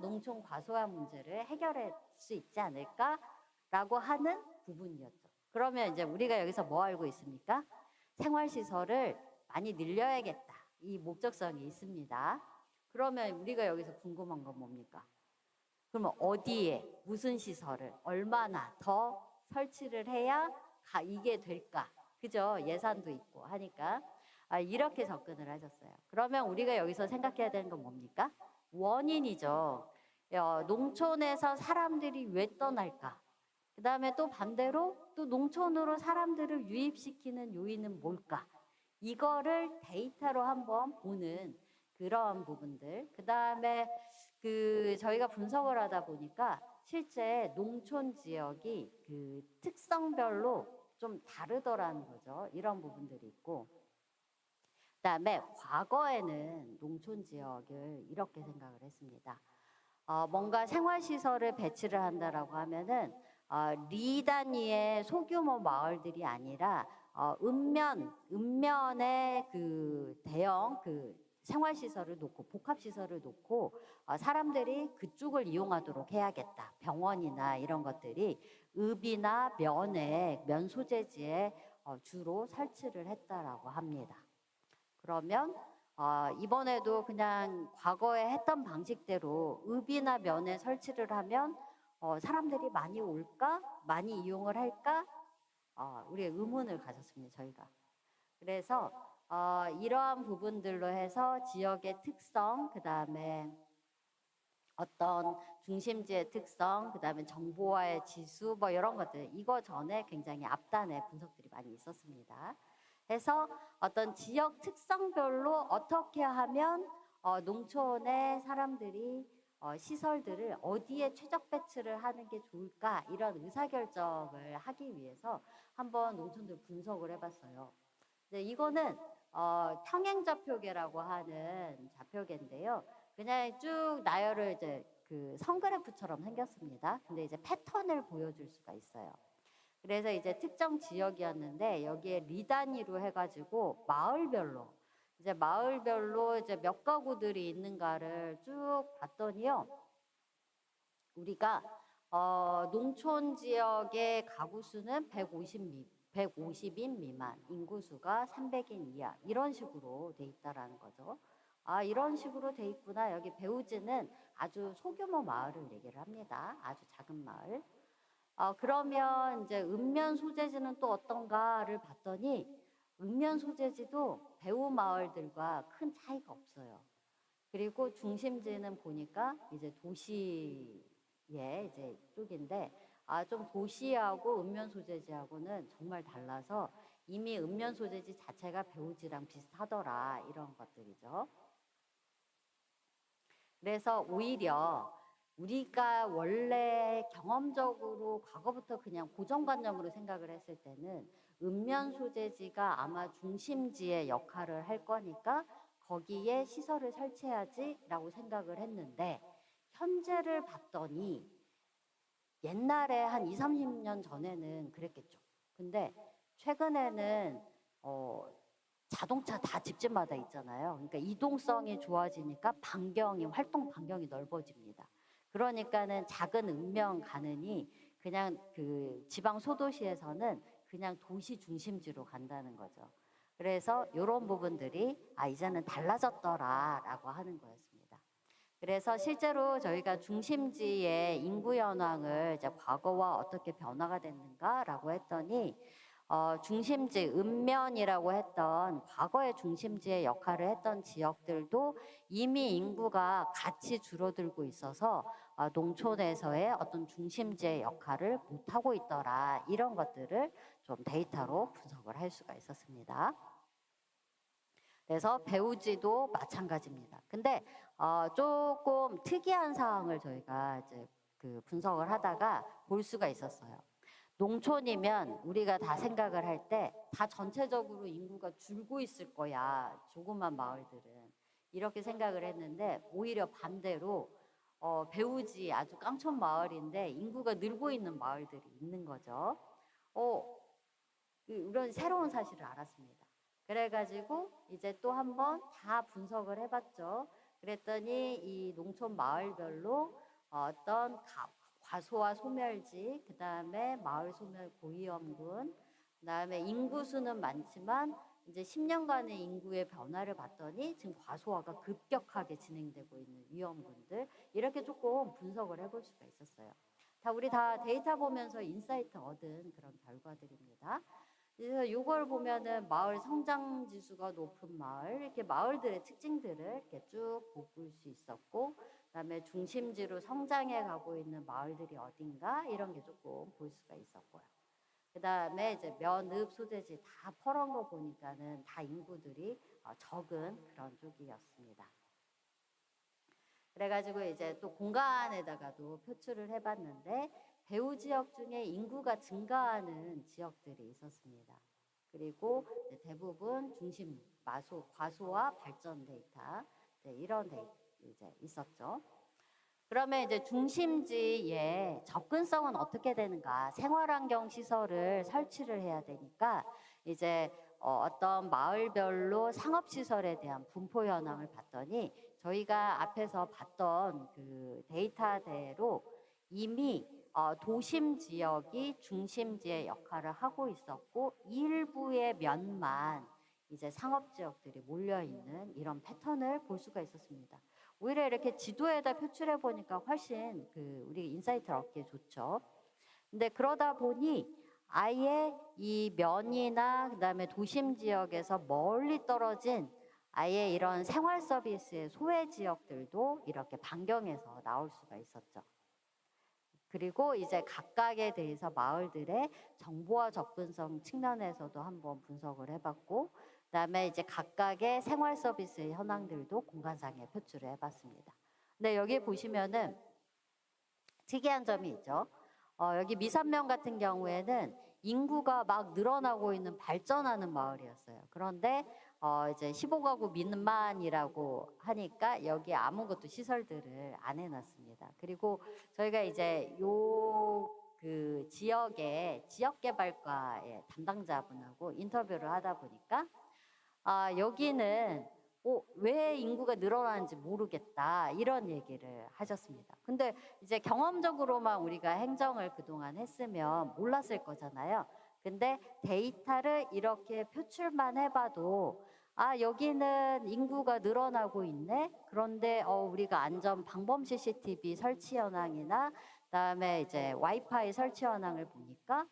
농촌 과소화 문제를 해결할 수 있지 않을까라고 하는 부분이었죠. 그러면 이제 우리가 여기서 뭐 알고 있습니까? 생활시설을 많이 늘려야겠다. 이 목적성이 있습니다. 그러면 우리가 여기서 궁금한 건 뭡니까? 그러면 어디에 무슨 시설을 얼마나 더 설치를 해야 이게 될까? 그죠? 예산도 있고 하니까 이렇게 접근을 하셨어요. 그러면 우리가 여기서 생각해야 되는 건 뭡니까? 원인이죠. 농촌에서 사람들이 왜 떠날까? 그 다음에 또 반대로 또 농촌으로 사람들을 유입시키는 요인은 뭘까? 이거를 데이터로 한번 보는 그런 부분들. 그 다음에 저희가 분석을 하다 보니까 실제 농촌 지역이 그 특성별로 좀 다르더라는 거죠. 이런 부분들이 있고. 그다음에 과거에는 농촌 지역을 이렇게 생각을 했습니다. 뭔가 생활시설을 배치를 한다라고 하면은 리 단위의 소규모 마을들이 아니라 읍면의 그 대형 생활시설을 놓고 복합시설을 놓고 사람들이 그쪽을 이용하도록 해야겠다. 병원이나 이런 것들이 읍이나 면 소재지에 주로 설치를 했다라고 합니다. 그러면 이번에도 그냥 과거에 했던 방식대로 읍이나 면에 설치를 하면 사람들이 많이 올까? 많이 이용을 할까? 우리의 의문을 가졌습니다. 저희가. 그래서 이러한 부분들로 해서 지역의 특성, 그 다음에 어떤 중심지의 특성, 그 다음에 정보화의 지수, 뭐 이런 것들, 이거 전에 굉장히 앞단에 분석들이 많이 있었습니다. 해서 어떤 지역 특성별로 어떻게 하면 농촌의 사람들이 시설들을 어디에 최적 배치를 하는 게 좋을까, 이런 의사결정을 하기 위해서 한번 농촌들 분석을 해봤어요. 이거는 평행좌표계라고 하는 좌표계인데요. 그냥 쭉 나열을 이제 그 선그래프처럼 생겼습니다. 근데 이제 패턴을 보여줄 수가 있어요. 그래서 이제 특정 지역이었는데 여기에 리 단위로 해가지고 마을별로 이제 몇 가구들이 있는가를 쭉 봤더니요. 우리가 농촌 지역의 가구 수는 150인 미만, 인구수가 300인 이하, 이런 식으로 돼 있다라는 거죠. 이런 식으로 돼 있구나. 여기 배우지는 아주 소규모 마을을 얘기를 합니다. 아주 작은 마을. 그러면 이제 읍면 소재지는 또 어떤가를 봤더니 읍면 소재지도 배후 마을들과 큰 차이가 없어요. 그리고 중심지는 보니까 이제 도시의 이제 쪽인데 좀 도시하고 읍면 소재지하고는 정말 달라서 이미 읍면 소재지 자체가 배우지랑 비슷하더라 이런 것들이죠. 그래서 오히려 우리가 원래 경험적으로 과거부터 그냥 고정관념으로 생각을 했을 때는 읍면 소재지가 아마 중심지의 역할을 할 거니까 거기에 시설을 설치해야지라고 생각을 했는데 현재를 봤더니 옛날에 한 2, 30년 전에는 그랬겠죠. 근데 최근에는 자동차 다 집집마다 있잖아요. 그러니까 이동성이 좋아지니까 활동 반경이 넓어집니다. 그러니까는 작은 읍면 가느니 그냥 그 지방 소도시에서는 그냥 도시 중심지로 간다는 거죠. 그래서 이런 부분들이 이제는 달라졌더라라고 하는 거였습니다. 그래서 실제로 저희가 중심지의 인구 현황을 이제 과거와 어떻게 변화가 됐는가라고 했더니 중심지, 읍면이라고 했던 과거의 중심지의 역할을 했던 지역들도 이미 인구가 같이 줄어들고 있어서 농촌에서의 어떤 중심지의 역할을 못하고 있더라. 이런 것들을 좀 데이터로 분석을 할 수가 있었습니다. 그래서 배우지도 마찬가지입니다. 근데 조금 특이한 사항을 저희가 이제 그 분석을 하다가 볼 수가 있었어요. 농촌이면 우리가 다 생각을 할 때 다 전체적으로 인구가 줄고 있을 거야. 조그만 마을들은. 이렇게 생각을 했는데 오히려 반대로 배우지 아주 깡촌 마을인데 인구가 늘고 있는 마을들이 있는 거죠. 이런 새로운 사실을 알았습니다. 그래가지고 이제 또 한번 다 분석을 해봤죠. 그랬더니 이 농촌 마을별로 어떤 과소와 소멸지, 그 다음에 마을 소멸 고위험군, 그 다음에 인구수는 많지만 이제 10년간의 인구의 변화를 봤더니 지금 과소화가 급격하게 진행되고 있는 위험군들 이렇게 조금 분석을 해볼 수가 있었어요. 우리 다 데이터 보면서 인사이트 얻은 그런 결과들입니다. 그래서 이걸 보면은 마을 성장 지수가 높은 마을, 이렇게 마을들의 특징들을 이렇게 쭉 볼 수 있었고, 그다음에 중심지로 성장해 가고 있는 마을들이 어딘가 이런 게 조금 볼 수가 있었고요. 그다음에 이제 면읍 소재지 다 퍼런 거 보니까는 다 인구들이 적은 그런 쪽이었습니다. 그래가지고 이제 또 공간에다가도 표출을 해봤는데 배후 지역 중에 인구가 증가하는 지역들이 있었습니다. 그리고 대부분 중심 과소와 발전 데이터 이런 데이터 이제 있었죠. 그러면 이제 중심지의 접근성은 어떻게 되는가? 생활환경 시설을 설치를 해야 되니까 이제 어떤 마을별로 상업시설에 대한 분포 현황을 봤더니 저희가 앞에서 봤던 그 데이터대로 이미 도심 지역이 중심지의 역할을 하고 있었고 일부의 면만 이제 상업 지역들이 몰려 있는 이런 패턴을 볼 수가 있었습니다. 오히려 이렇게 지도에다 표출해 보니까 훨씬 우리 인사이트를 얻기에 좋죠. 근데 그러다 보니 아예 이 면이나 그다음에 도심 지역에서 멀리 떨어진 아예 이런 생활 서비스의 소외 지역들도 이렇게 반경에서 나올 수가 있었죠. 그리고 이제 각각에 대해서 마을들의 정보와 접근성 측면에서도 한번 분석을 해봤고, 그다음에 이제 각각의 생활 서비스의 현황들도 공간상에 표출을 해봤습니다. 근데 여기 보시면은 특이한 점이 있죠. 여기 미산면 같은 경우에는 인구가 막 늘어나고 있는 발전하는 마을이었어요. 그런데 이제 15가구 미만이라고 하니까 여기 아무것도 시설들을 안 해놨습니다. 그리고 저희가 이제 그 지역의 지역개발과의 담당자분하고 인터뷰를 하다 보니까 여기는 왜 인구가 늘어나는지 모르겠다 이런 얘기를 하셨습니다. 근데 이제 경험적으로만 우리가 행정을 그동안 했으면 몰랐을 거잖아요. 근데 데이터를 이렇게 표출만 해봐도 여기는 인구가 늘어나고 있네. 그런데 우리가 안전 방범 CCTV 설치 현황이나 그다음에 이제 와이파이 설치 현황을 보니까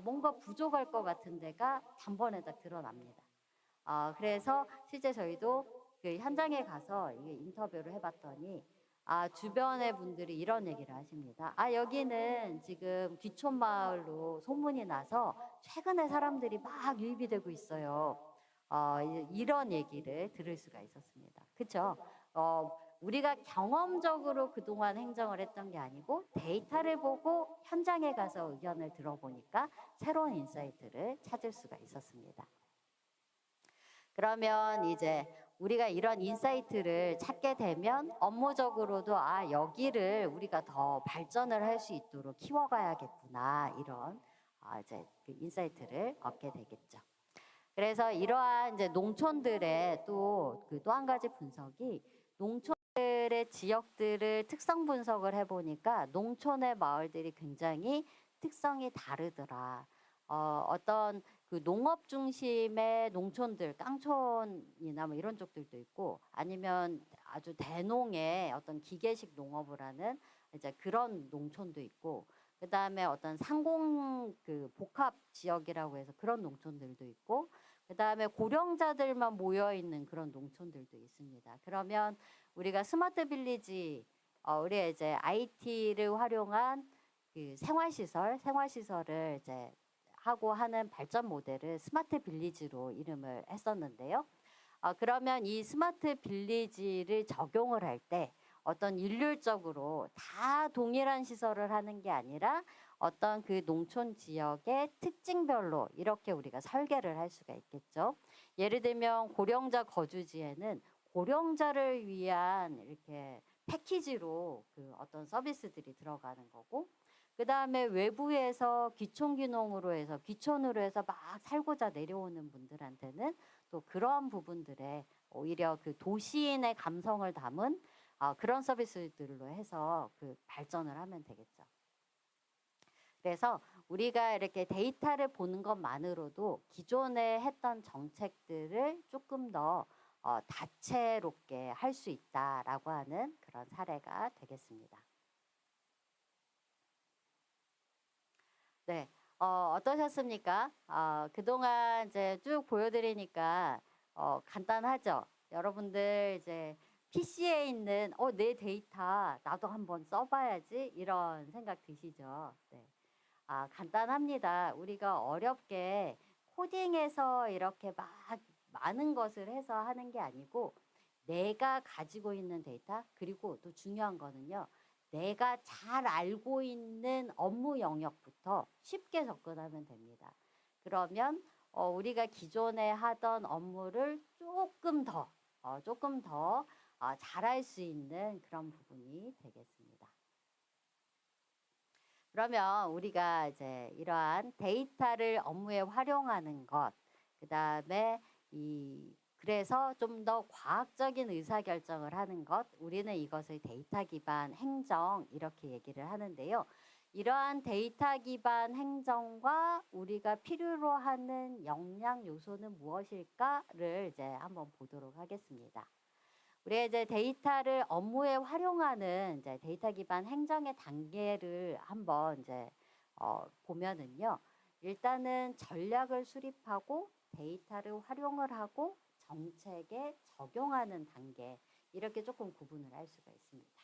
뭔가 부족할 것 같은 데가 단번에 다 드러납니다. 그래서 실제 저희도 그 현장에 가서 인터뷰를 해봤더니 주변의 분들이 이런 얘기를 하십니다. 여기는 지금 귀촌 마을로 소문이 나서 최근에 사람들이 막 유입이 되고 있어요. 이런 얘기를 들을 수가 있었습니다. 그쵸? 우리가 경험적으로 그동안 행정을 했던 게 아니고 데이터를 보고 현장에 가서 의견을 들어보니까 새로운 인사이트를 찾을 수가 있었습니다. 그러면 이제 우리가 이런 인사이트를 찾게 되면 업무적으로도 여기를 우리가 더 발전을 할 수 있도록 키워가야겠구나 이런 이제 그 인사이트를 얻게 되겠죠. 그래서 이러한 이제 농촌들의 또 한 가지 분석이 농촌들의 지역들을 특성 분석을 해보니까 농촌의 마을들이 굉장히 특성이 다르더라. 어떤 그 농업 중심의 농촌들, 깡촌이나 뭐 이런 쪽들도 있고 아니면 아주 대농의 어떤 기계식 농업을 하는 이제 그런 농촌도 있고 그다음에 어떤 상공 그 복합 지역이라고 해서 그런 농촌들도 있고 그다음에 고령자들만 모여 있는 그런 농촌들도 있습니다. 그러면 우리가 스마트 빌리지 우리 이제 IT를 활용한 그 생활시설을 이제 하고 하는 발전 모델을 스마트 빌리지로 이름을 했었는데요. 그러면 이 스마트 빌리지를 적용을 할 때 어떤 일률적으로 다 동일한 시설을 하는 게 아니라 어떤 그 농촌 지역의 특징별로 이렇게 우리가 설계를 할 수가 있겠죠. 예를 들면 고령자 거주지에는 고령자를 위한 이렇게 패키지로 그 어떤 서비스들이 들어가는 거고 그 다음에 외부에서 귀촌귀농으로 해서 귀촌으로 해서 막 살고자 내려오는 분들한테는 또 그런 부분들에 오히려 그 도시인의 감성을 담은 그런 서비스들로 해서 그 발전을 하면 되겠죠. 그래서 우리가 이렇게 데이터를 보는 것만으로도 기존에 했던 정책들을 조금 더 다채롭게 할 수 있다라고 하는 그런 사례가 되겠습니다. 네, 어떠셨습니까? 그동안 이제 쭉 보여드리니까 간단하죠? 여러분들 이제 PC에 있는 내 데이터 나도 한번 써봐야지 이런 생각 드시죠? 네. 간단합니다. 우리가 어렵게 코딩해서 이렇게 막 많은 것을 해서 하는 게 아니고 내가 가지고 있는 데이터 그리고 또 중요한 거는요. 내가 잘 알고 있는 업무 영역부터 쉽게 접근하면 됩니다. 그러면 우리가 기존에 하던 업무를 조금 더 잘할 수 있는 그런 부분이 되겠습니다. 그러면 우리가 이제 이러한 데이터를 업무에 활용하는 것, 그 다음에 그래서 좀 더 과학적인 의사결정을 하는 것, 우리는 이것을 데이터 기반 행정 이렇게 얘기를 하는데요. 이러한 데이터 기반 행정과 우리가 필요로 하는 역량 요소는 무엇일까를 이제 한번 보도록 하겠습니다. 우리가 이제 데이터를 업무에 활용하는 이제 데이터 기반 행정의 단계를 한번 이제 보면은요. 일단은 전략을 수립하고 데이터를 활용을 하고 정책에 적용하는 단계 이렇게 조금 구분을 할 수가 있습니다.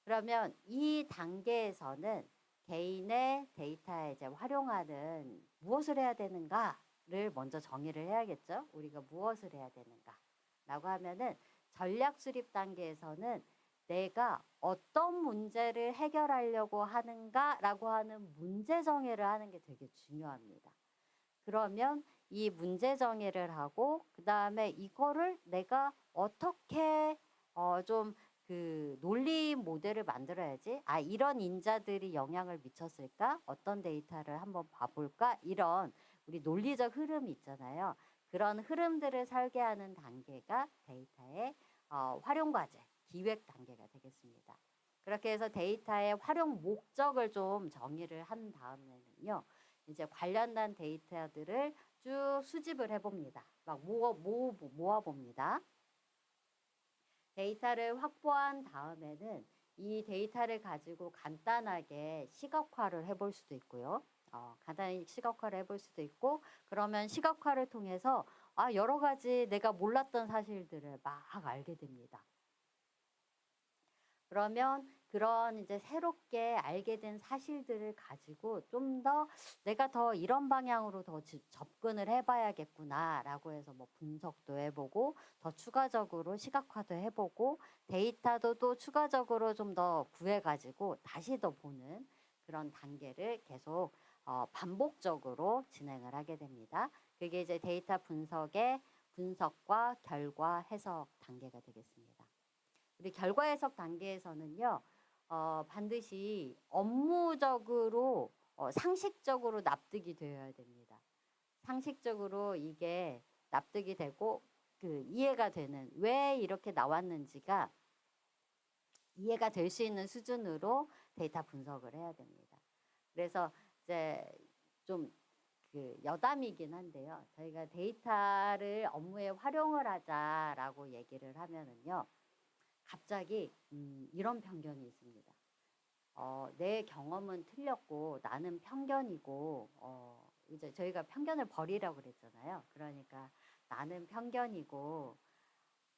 그러면 이 단계에서는 개인의 데이터에 이제 활용하는 무엇을 해야 되는가를 먼저 정의를 해야겠죠. 우리가 무엇을 해야 되는가라고 하면은 전략 수립 단계에서는 내가 어떤 문제를 해결하려고 하는가라고 하는 문제 정의를 하는 게 되게 중요합니다. 그러면 이 문제 정의를 하고 그 다음에 이거를 내가 어떻게 좀 그 논리 모델을 만들어야지. 이런 인자들이 영향을 미쳤을까? 어떤 데이터를 한번 봐볼까? 이런 우리 논리적 흐름이 있잖아요. 그런 흐름들을 설계하는 단계가 데이터의 활용 과제, 기획 단계가 되겠습니다. 그렇게 해서 데이터의 활용 목적을 좀 정의를 한 다음에는요. 이제 관련된 데이터들을 쭉 수집을 해봅니다. 막 모아봅니다. 데이터를 확보한 다음에는 이 데이터를 가지고 간단하게 시각화를 해볼 수도 있고요. 간단히 시각화를 해볼 수도 있고 그러면 시각화를 통해서 여러 가지 내가 몰랐던 사실들을 막 알게 됩니다. 그러면 그런 이제 새롭게 알게 된 사실들을 가지고 좀 더 내가 더 이런 방향으로 더 접근을 해봐야겠구나라고 해서 뭐 분석도 해보고 더 추가적으로 시각화도 해보고 데이터도 또 추가적으로 좀 더 구해가지고 다시 더 보는 그런 단계를 계속 반복적으로 진행을 하게 됩니다. 그게 이제 데이터 분석의 분석과 결과 해석 단계가 되겠습니다. 우리 결과 해석 단계에서는요, 반드시 업무적으로, 상식적으로 납득이 되어야 됩니다. 상식적으로 이게 납득이 되고, 그 이해가 되는, 왜 이렇게 나왔는지가 이해가 될 수 있는 수준으로 데이터 분석을 해야 됩니다. 그래서 이제 좀 그 여담이긴 한데요. 저희가 데이터를 업무에 활용을 하자라고 얘기를 하면은요. 갑자기 이런 편견이 있습니다. 내 경험은 틀렸고 나는 편견이고 이제 저희가 편견을 버리라고 그랬잖아요. 그러니까 나는 편견이고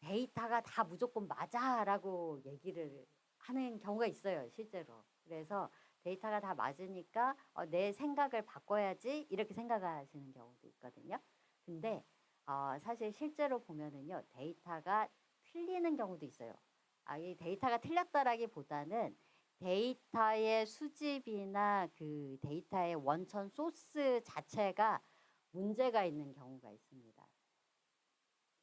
데이터가 다 무조건 맞아라고 얘기를 하는 경우가 있어요. 실제로. 그래서 데이터가 다 맞으니까 내 생각을 바꿔야지 이렇게 생각하시는 경우도 있거든요. 근데 사실 실제로 보면은요. 데이터가 틀리는 경우도 있어요. 이 데이터가 틀렸다라기보다는 데이터의 수집이나 그 데이터의 원천 소스 자체가 문제가 있는 경우가 있습니다.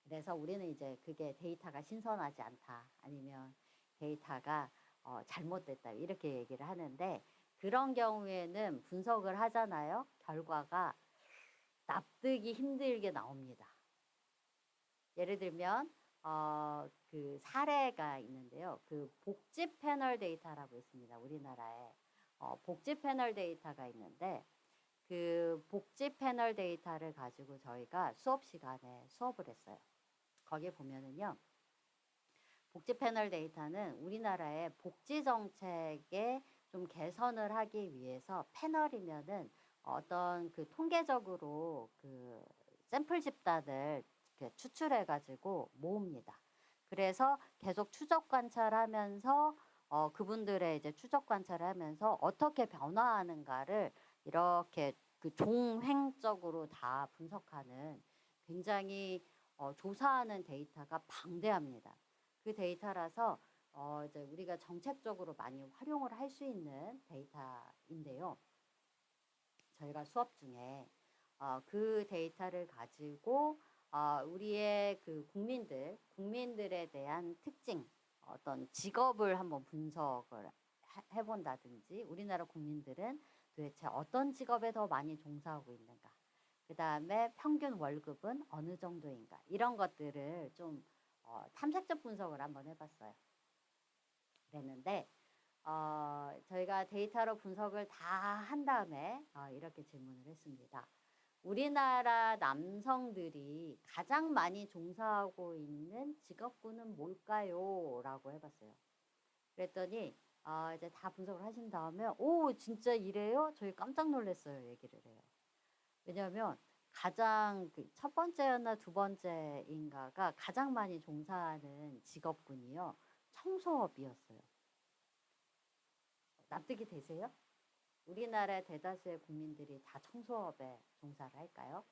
그래서 우리는 이제 그게 데이터가 신선하지 않다 아니면 데이터가 잘못됐다 이렇게 얘기를 하는데 그런 경우에는 분석을 하잖아요. 결과가 납득이 힘들게 나옵니다. 예를 들면 그 사례가 있는데요. 그 복지 패널 데이터라고 있습니다. 우리나라에 복지 패널 데이터가 있는데 그 복지 패널 데이터를 가지고 저희가 수업 시간에 수업을 했어요. 거기에 보면은요. 복지 패널 데이터는 우리나라의 복지 정책에 좀 개선을 하기 위해서 패널이면은 어떤 그 통계적으로 그 샘플 집단을 추출해 가지고 모읍니다. 그래서 계속 추적 관찰하면서 그분들의 이제 추적 관찰을 하면서 어떻게 변화하는가를 이렇게 그 종횡적으로 다 분석하는 굉장히 조사하는 데이터가 방대합니다. 그 데이터라서 이제 우리가 정책적으로 많이 활용을 할 수 있는 데이터인데요. 저희가 수업 중에 그 데이터를 가지고 우리의 그 국민들에 대한 특징, 어떤 직업을 한번 분석을 해본다든지 우리나라 국민들은 도대체 어떤 직업에 더 많이 종사하고 있는가, 그 다음에 평균 월급은 어느 정도인가 이런 것들을 좀 탐색적 분석을 한번 해봤어요. 그랬는데 저희가 데이터로 분석을 다 한 다음에 이렇게 질문을 했습니다. 우리나라 남성들이 가장 많이 종사하고 있는 직업군은 뭘까요? 라고 해봤어요. 그랬더니 이제 다 분석을 하신 다음에 오 진짜 이래요? 저희 깜짝 놀랐어요. 얘기를 해요. 왜냐하면 가장 첫 번째였나 두 번째인가가 가장 많이 종사하는 직업군이요. 청소업이었어요. 납득이 되세요? 우리나라의 대다수의 국민들이 다 청소업에 종사를 할까요?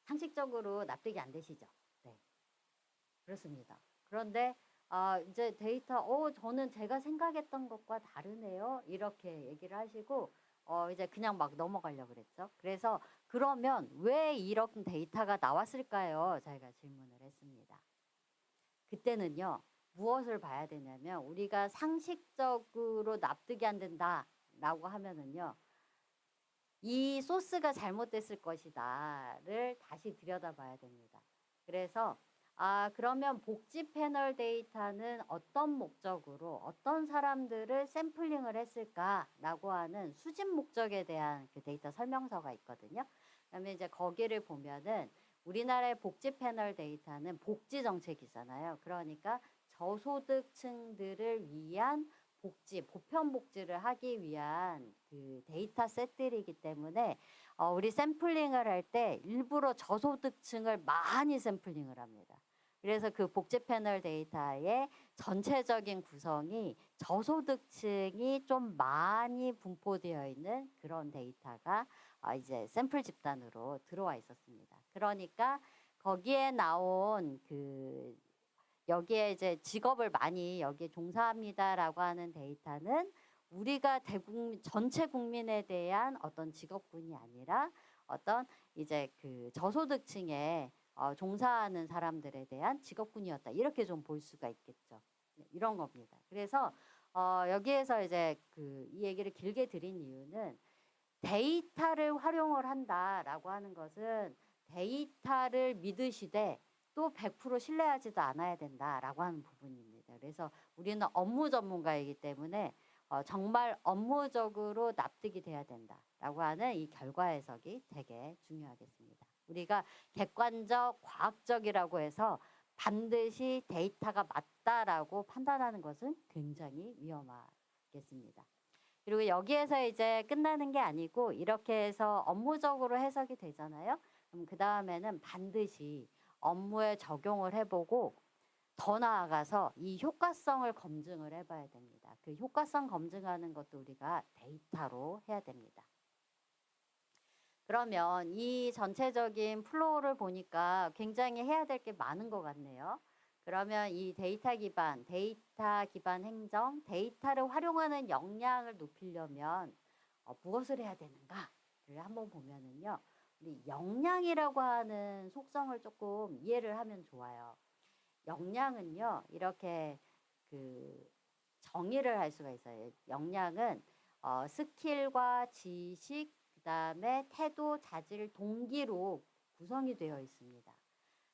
상식적으로 납득이 안 되시죠? 네. 그렇습니다. 그런데 이제 데이터, 저는 제가 생각했던 것과 다르네요. 이렇게 얘기를 하시고, 이제 그냥 막 넘어가려고 그랬죠. 그래서 그러면 왜 이런 데이터가 나왔을까요? 저희가 질문을 했습니다. 그때는요, 무엇을 봐야 되냐면, 우리가 상식적으로 납득이 안 된다라고 하면은요, 이 소스가 잘못됐을 것이다를 다시 들여다봐야 됩니다. 그래서 그러면 복지 패널 데이터는 어떤 목적으로 어떤 사람들을 샘플링을 했을까라고 하는 수집 목적에 대한 그 데이터 설명서가 있거든요. 그러면 이제 거기를 보면은 우리나라의 복지 패널 데이터는 복지 정책이잖아요. 그러니까 저소득층들을 위한 복지, 보편 복지를 하기 위한 그 데이터 셋들이기 때문에 우리 샘플링을 할 때 일부러 저소득층을 많이 샘플링을 합니다. 그래서 그 복지 패널 데이터의 전체적인 구성이 저소득층이 좀 많이 분포되어 있는 그런 데이터가 이제 샘플 집단으로 들어와 있었습니다. 그러니까 거기에 나온 그 여기에 이제 직업을 많이 여기에 종사합니다라고 하는 데이터는 우리가 전체 국민에 대한 어떤 직업군이 아니라 어떤 이제 그 저소득층에 종사하는 사람들에 대한 직업군이었다. 이렇게 좀 볼 수가 있겠죠. 이런 겁니다. 그래서 여기에서 이제 이 얘기를 길게 드린 이유는 데이터를 활용을 한다라고 하는 것은 데이터를 믿으시되 또 100% 신뢰하지도 않아야 된다라고 하는 부분입니다. 그래서 우리는 업무 전문가이기 때문에 정말 업무적으로 납득이 돼야 된다라고 하는 이 결과 해석이 되게 중요하겠습니다. 우리가 객관적, 과학적이라고 해서 반드시 데이터가 맞다라고 판단하는 것은 굉장히 위험하겠습니다. 그리고 여기에서 이제 끝나는 게 아니고 이렇게 해서 업무적으로 해석이 되잖아요. 그럼 그 다음에는 반드시 업무에 적용을 해보고 더 나아가서 이 효과성을 검증을 해봐야 됩니다. 그 효과성 검증하는 것도 우리가 데이터로 해야 됩니다. 그러면 이 전체적인 플로우를 보니까 굉장히 해야 될 게 많은 것 같네요. 그러면 이 데이터 기반 행정, 데이터를 활용하는 역량을 높이려면 무엇을 해야 되는가를 한번 보면은요. 우리 역량이라고 하는 속성을 조금 이해를 하면 좋아요. 역량은요, 이렇게 정의를 할 수가 있어요. 역량은 스킬과 지식, 그 다음에 태도, 자질, 동기로 구성이 되어 있습니다.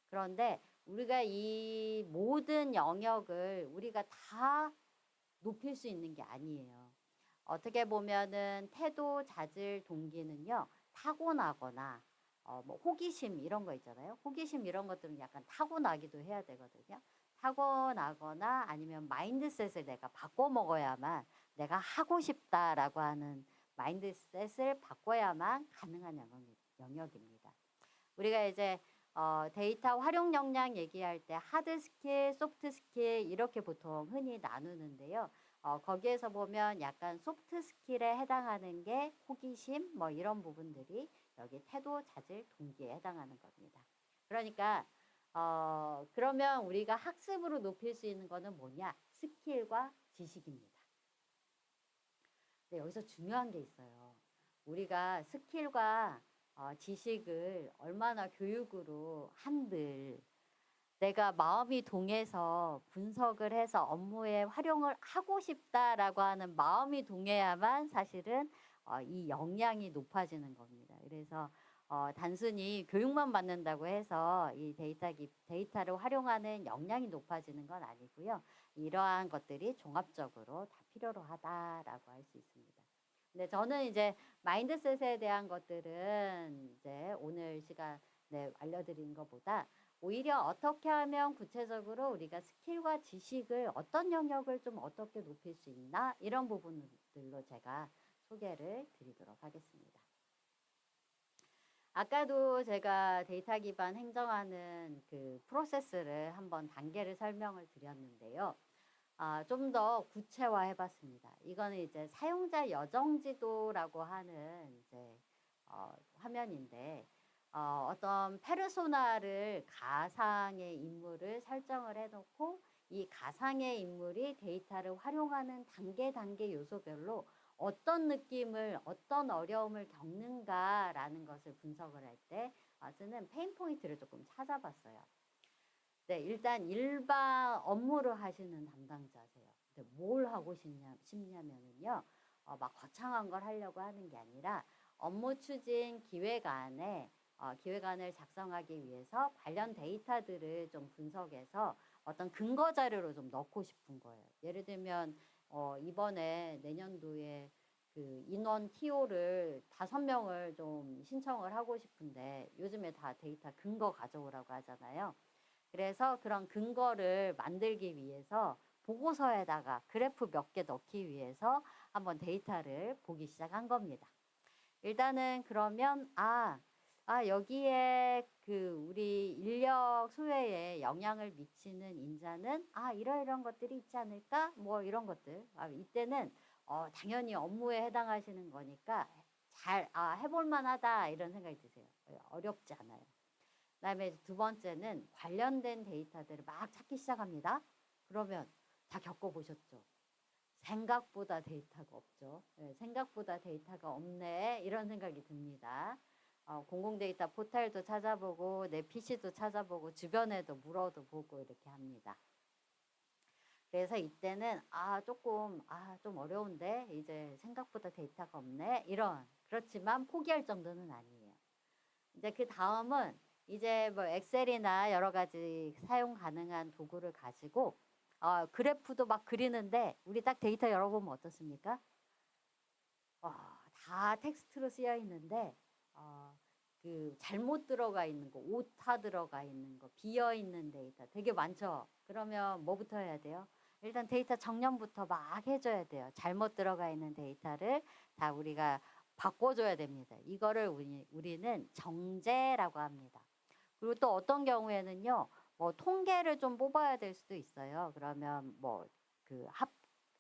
그런데 우리가 이 모든 영역을 우리가 다 높일 수 있는 게 아니에요. 어떻게 보면은 태도, 자질, 동기는요, 타고나거나 뭐 호기심 이런 거 있잖아요. 호기심 이런 것들은 약간 타고나기도 해야 되거든요. 타고나거나 아니면 마인드셋을 내가 바꿔 먹어야만 내가 하고 싶다라고 하는 마인드셋을 바꿔야만 가능한 영역입니다. 우리가 이제 데이터 활용 역량 얘기할 때 하드 스킬, 소프트 스킬 이렇게 보통 흔히 나누는데요. 거기에서 보면 약간 소프트 스킬에 해당하는 게 호기심 뭐 이런 부분들이 여기 태도, 자질, 동기에 해당하는 겁니다. 그러니까 그러면 우리가 학습으로 높일 수 있는 거는 뭐냐? 스킬과 지식입니다. 근데 여기서 중요한 게 있어요. 우리가 스킬과 지식을 얼마나 교육으로 한들 내가 마음이 동해서 분석을 해서 업무에 활용을 하고 싶다라고 하는 마음이 동해야만 사실은 이 역량이 높아지는 겁니다. 그래서 단순히 교육만 받는다고 해서 이 데이터를 활용하는 역량이 높아지는 건 아니고요. 이러한 것들이 종합적으로 다 필요로 하다라고 할 수 있습니다. 근데 저는 이제 마인드셋에 대한 것들은 이제 오늘 시간에 알려드린 것보다 오히려 어떻게 하면 구체적으로 우리가 스킬과 지식을 어떤 영역을 좀 어떻게 높일 수 있나 이런 부분들로 제가 소개를 드리도록 하겠습니다. 아까도 제가 데이터 기반 행정하는 그 프로세스를 한번 단계를 설명을 드렸는데요. 좀 더 구체화해 봤습니다. 이거는 이제 사용자 여정 지도라고 하는 이제 화면인데 어떤 페르소나를 가상의 인물을 설정을 해놓고 이 가상의 인물이 데이터를 활용하는 단계 요소별로 어떤 느낌을 어떤 어려움을 겪는가라는 것을 분석을 할 때 쓰는 페인 포인트를 조금 찾아봤어요. 네, 일단 일반 업무를 하시는 담당자세요. 근데 뭘 하고 싶냐면은요, 막 거창한 걸 하려고 하는 게 아니라 업무 추진 기획안을 작성하기 위해서 관련 데이터들을 좀 분석해서 어떤 근거 자료로 좀 넣고 싶은 거예요. 예를 들면 이번에 내년도에 그 인원 TO를 5명을 좀 신청을 하고 싶은데 요즘에 다 데이터 근거 가져오라고 하잖아요. 그래서 그런 근거를 만들기 위해서 보고서에다가 그래프 몇 개 넣기 위해서 한번 데이터를 보기 시작한 겁니다. 일단은 그러면 여기에 우리 인력 수혜에 영향을 미치는 인자는 이런 것들이 있지 않을까? 뭐 이런 것들. 이때는 당연히 업무에 해당하시는 거니까 잘 해볼 만하다 이런 생각이 드세요. 어렵지 않아요. 그다음에 두 번째는 관련된 데이터들을 막 찾기 시작합니다. 그러면 다 겪어보셨죠? 생각보다 데이터가 없죠. 생각보다 데이터가 없네 이런 생각이 듭니다. 공공 데이터 포털도 찾아보고 내 PC도 찾아보고 주변에도 물어도 보고 이렇게 합니다. 그래서 이때는 좀 어려운데 이제 생각보다 데이터가 없네 이런, 그렇지만 포기할 정도는 아니에요. 이제 그 다음은 이제 뭐 엑셀이나 여러 가지 사용 가능한 도구를 가지고 그래프도 막 그리는데 우리 딱 데이터 열어보면 어떻습니까? 다 텍스트로 쓰여 있는데 잘못 들어가 있는 거, 오타 들어가 있는 거, 비어 있는 데이터 되게 많죠. 그러면 뭐부터 해야 돼요? 일단 데이터 정렬부터 막 해줘야 돼요. 잘못 들어가 있는 데이터를 다 우리가 바꿔줘야 됩니다. 이거를 우리는 정제라고 합니다. 그리고 또 어떤 경우에는요, 뭐 통계를 좀 뽑아야 될 수도 있어요. 그러면 뭐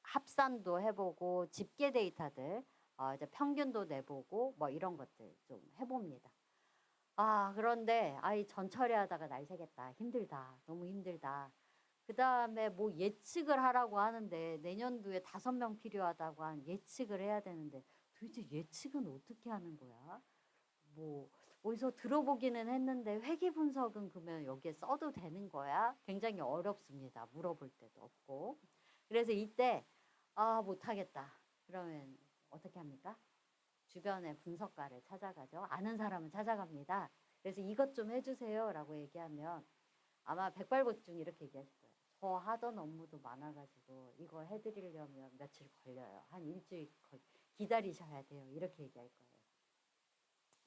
합산도 해보고 집계 데이터들 이제 평균도 내보고 뭐 이런 것들 좀 해봅니다. 그런데 전처리 하다가 날 새겠다. 힘들다. 너무 힘들다. 그 다음에 뭐 예측을 하라고 하는데 내년도에 5명 필요하다고 한 예측을 해야 되는데 도대체 예측은 어떻게 하는 거야? 뭐 어디서 들어보기는 했는데 회계 분석은 그러면 여기에 써도 되는 거야? 굉장히 어렵습니다. 물어볼 때도 없고. 그래서 이때 못하겠다. 그러면 어떻게 합니까? 주변에 분석가를 찾아가죠. 아는 사람은 찾아갑니다. 그래서 이것 좀 해주세요 라고 얘기하면 아마 백발백중 이렇게 얘기하실 거예요. 저 하던 업무도 많아가지고 이거 해드리려면 며칠 걸려요. 한 일주일 기다리셔야 돼요. 이렇게 얘기할 거예요.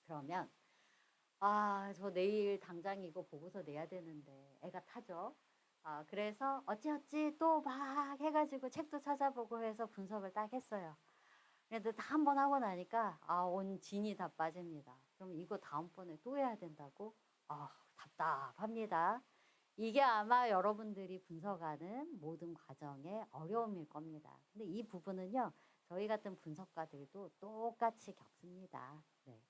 그러면 저 내일 당장 이거 보고서 내야 되는데 애가 타죠. 그래서 어찌어찌 또 막 해가지고 책도 찾아보고 해서 분석을 딱 했어요. 근데 다 한 번 하고 나니까 온 진이 다 빠집니다. 그럼 이거 다음번에 또 해야 된다고? 답답합니다. 이게 아마 여러분들이 분석하는 모든 과정의 어려움일 겁니다. 근데 이 부분은요, 저희 같은 분석가들도 똑같이 겪습니다. 네.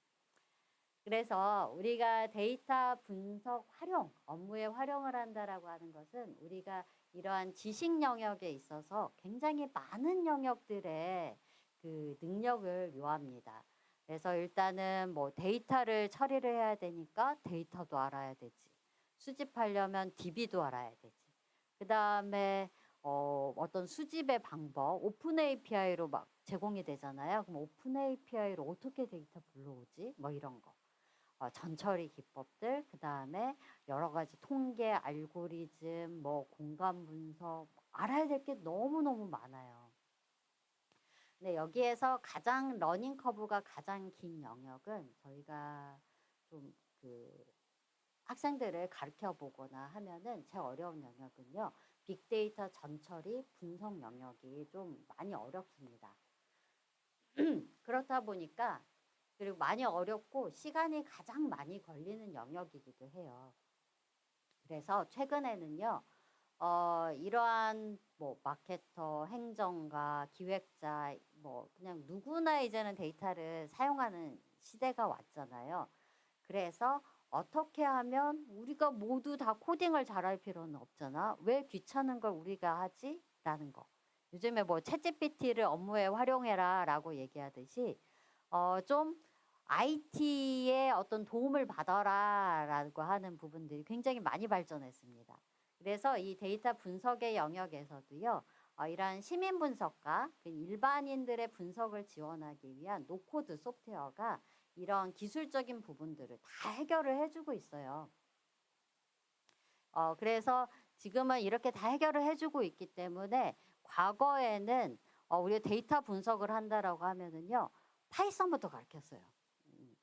그래서 우리가 데이터 분석 활용, 업무에 활용을 한다라고 하는 것은 우리가 이러한 지식 영역에 있어서 굉장히 많은 영역들의 능력을 요합니다. 그래서 일단은 뭐 데이터를 처리를 해야 되니까 데이터도 알아야 되지. 수집하려면 DB도 알아야 되지. 그 다음에 어떤 수집의 방법, 오픈 API로 막 제공이 되잖아요. 그럼 오픈 API로 어떻게 데이터 불러오지? 뭐 이런 거. 전처리 기법들, 그 다음에 여러 가지 통계, 알고리즘, 뭐 공간 분석, 알아야 될 게 너무너무 많아요. 근데 여기에서 가장 러닝 커브가 가장 긴 영역은 저희가 좀 학생들을 가르쳐 보거나 하면은 제일 어려운 영역은요. 빅데이터 전처리 분석 영역이 좀 많이 어렵습니다. 그렇다 보니까 그리고 많이 어렵고 시간이 가장 많이 걸리는 영역이기도 해요. 그래서 최근에는요. 이러한 뭐 마케터, 행정가, 기획자 뭐 그냥 누구나 이제는 데이터를 사용하는 시대가 왔잖아요. 그래서 어떻게 하면 우리가 모두 다 코딩을 잘할 필요는 없잖아. 왜 귀찮은 걸 우리가 하지? 라는 거. 요즘에 뭐 챗GPT를 업무에 활용해라 라고 얘기하듯이 좀 IT의 어떤 도움을 받아라 라고 하는 부분들이 굉장히 많이 발전했습니다. 그래서 이 데이터 분석의 영역에서도요. 이러한 시민 분석가, 일반인들의 분석을 지원하기 위한 노코드 소프트웨어가 이런 기술적인 부분들을 다 해결을 해주고 있어요. 그래서 지금은 이렇게 다 해결을 해주고 있기 때문에 과거에는 우리가 데이터 분석을 한다라고 하면은요. 파이썬부터 가르쳤어요.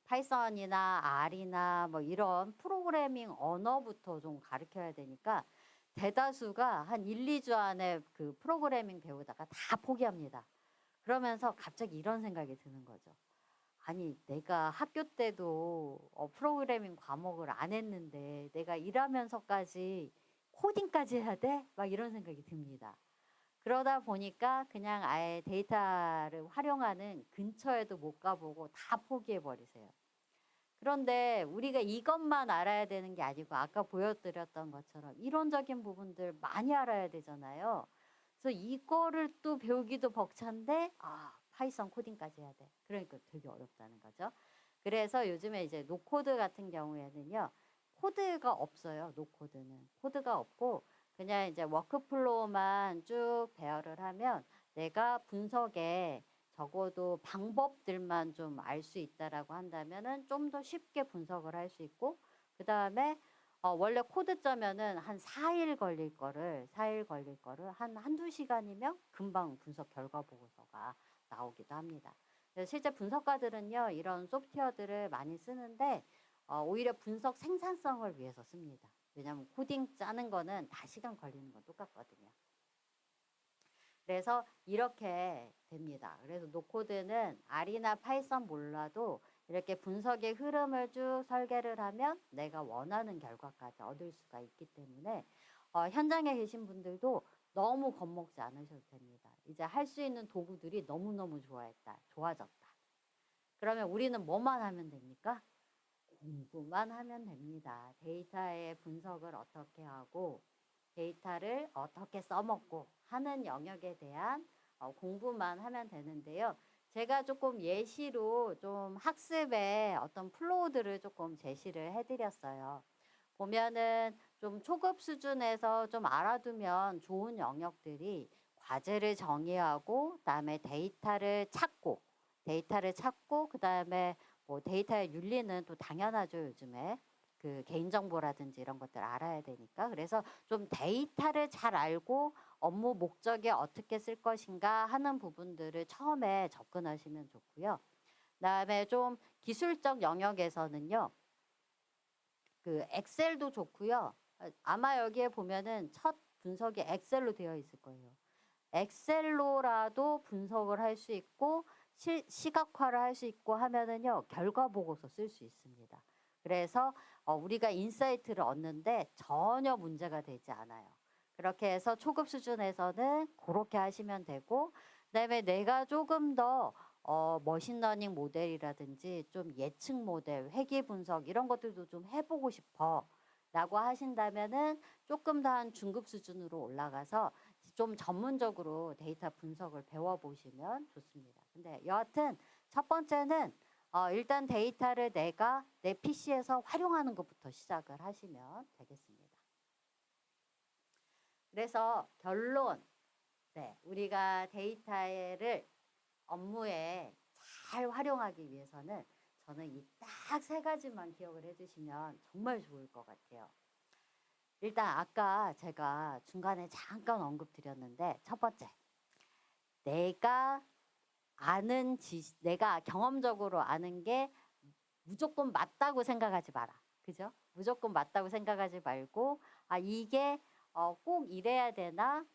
파이썬이나 R이나 뭐 이런 프로그래밍 언어부터 좀 가르쳐야 되니까 대다수가 한 1, 2주 안에 프로그래밍 배우다가 다 포기합니다. 그러면서 갑자기 이런 생각이 드는 거죠. 아니, 내가 학교 때도 프로그래밍 과목을 안 했는데 내가 일하면서까지 코딩까지 해야 돼? 막 이런 생각이 듭니다. 그러다 보니까 그냥 아예 데이터를 활용하는 근처에도 못 가보고 다 포기해버리세요. 그런데 우리가 이것만 알아야 되는 게 아니고 아까 보여드렸던 것처럼 이론적인 부분들 많이 알아야 되잖아요. 그래서 이거를 또 배우기도 벅찬데 파이썬 코딩까지 해야 돼. 그러니까 되게 어렵다는 거죠. 그래서 요즘에 이제 노코드 같은 경우에는요. 코드가 없어요. 노코드는. 코드가 없고 그냥 이제 워크플로우만 쭉 배열을 하면 내가 분석에 적어도 방법들만 좀 알 수 있다라고 한다면은 좀 더 쉽게 분석을 할 수 있고 그 다음에 원래 코드 짜면은 한 4일 걸릴 거를 한두 시간이면 금방 분석 결과 보고서가 나오기도 합니다. 그래서 실제 분석가들은요 이런 소프트웨어들을 많이 쓰는데 오히려 분석 생산성을 위해서 씁니다. 왜냐하면 코딩 짜는 거는 다 시간 걸리는 건 똑같거든요. 그래서 이렇게 됩니다. 그래서 노코드는 R이나 파이썬 몰라도 이렇게 분석의 흐름을 쭉 설계를 하면 내가 원하는 결과까지 얻을 수가 있기 때문에 현장에 계신 분들도 너무 겁먹지 않으셔도 됩니다. 이제 할 수 있는 도구들이 너무너무 좋아졌다. 그러면 우리는 뭐만 하면 됩니까? 공부만 하면 됩니다. 데이터의 분석을 어떻게 하고 데이터를 어떻게 써먹고 하는 영역에 대한 공부만 하면 되는데요. 제가 조금 예시로 좀 학습의 어떤 플로우들을 조금 제시를 해드렸어요. 보면은 좀 초급 수준에서 좀 알아두면 좋은 영역들이 과제를 정의하고 그다음에 데이터를 찾고 그다음에 뭐 데이터의 윤리는 또 당연하죠. 요즘에 그 개인정보라든지 이런 것들 알아야 되니까. 그래서 좀 데이터를 잘 알고 업무 목적에 어떻게 쓸 것인가 하는 부분들을 처음에 접근하시면 좋고요. 그다음에 좀 기술적 영역에서는요. 그 엑셀도 좋고요. 아마 여기에 보면은 첫 분석이 엑셀로 되어 있을 거예요. 엑셀로라도 분석을 할 수 있고 시각화를 할 수 있고 하면은요. 결과 보고서 쓸 수 있습니다. 그래서 우리가 인사이트를 얻는데 전혀 문제가 되지 않아요. 그렇게 해서 초급 수준에서는 그렇게 하시면 되고 그다음에 내가 조금 더 머신러닝 모델이라든지 좀 예측 모델, 회귀 분석 이런 것들도 좀 해보고 싶어 라고 하신다면은 조금 더 한 중급 수준으로 올라가서 좀 전문적으로 데이터 분석을 배워보시면 좋습니다. 근데 여하튼 첫 번째는 일단 데이터를 내가 내 PC에서 활용하는 것부터 시작을 하시면 되겠습니다. 그래서 결론, 네, 우리가 데이터를 업무에 잘 활용하기 위해서는 저는 이 딱 세 가지만 기억을 해주시면 정말 좋을 것 같아요. 일단 아까 제가 중간에 잠깐 언급드렸는데 첫 번째, 내가 경험적으로 아는 게 무조건 맞다고 생각하지 마라. 그죠? 무조건 맞다고 생각하지 말고 이게 꼭 이래야 되나?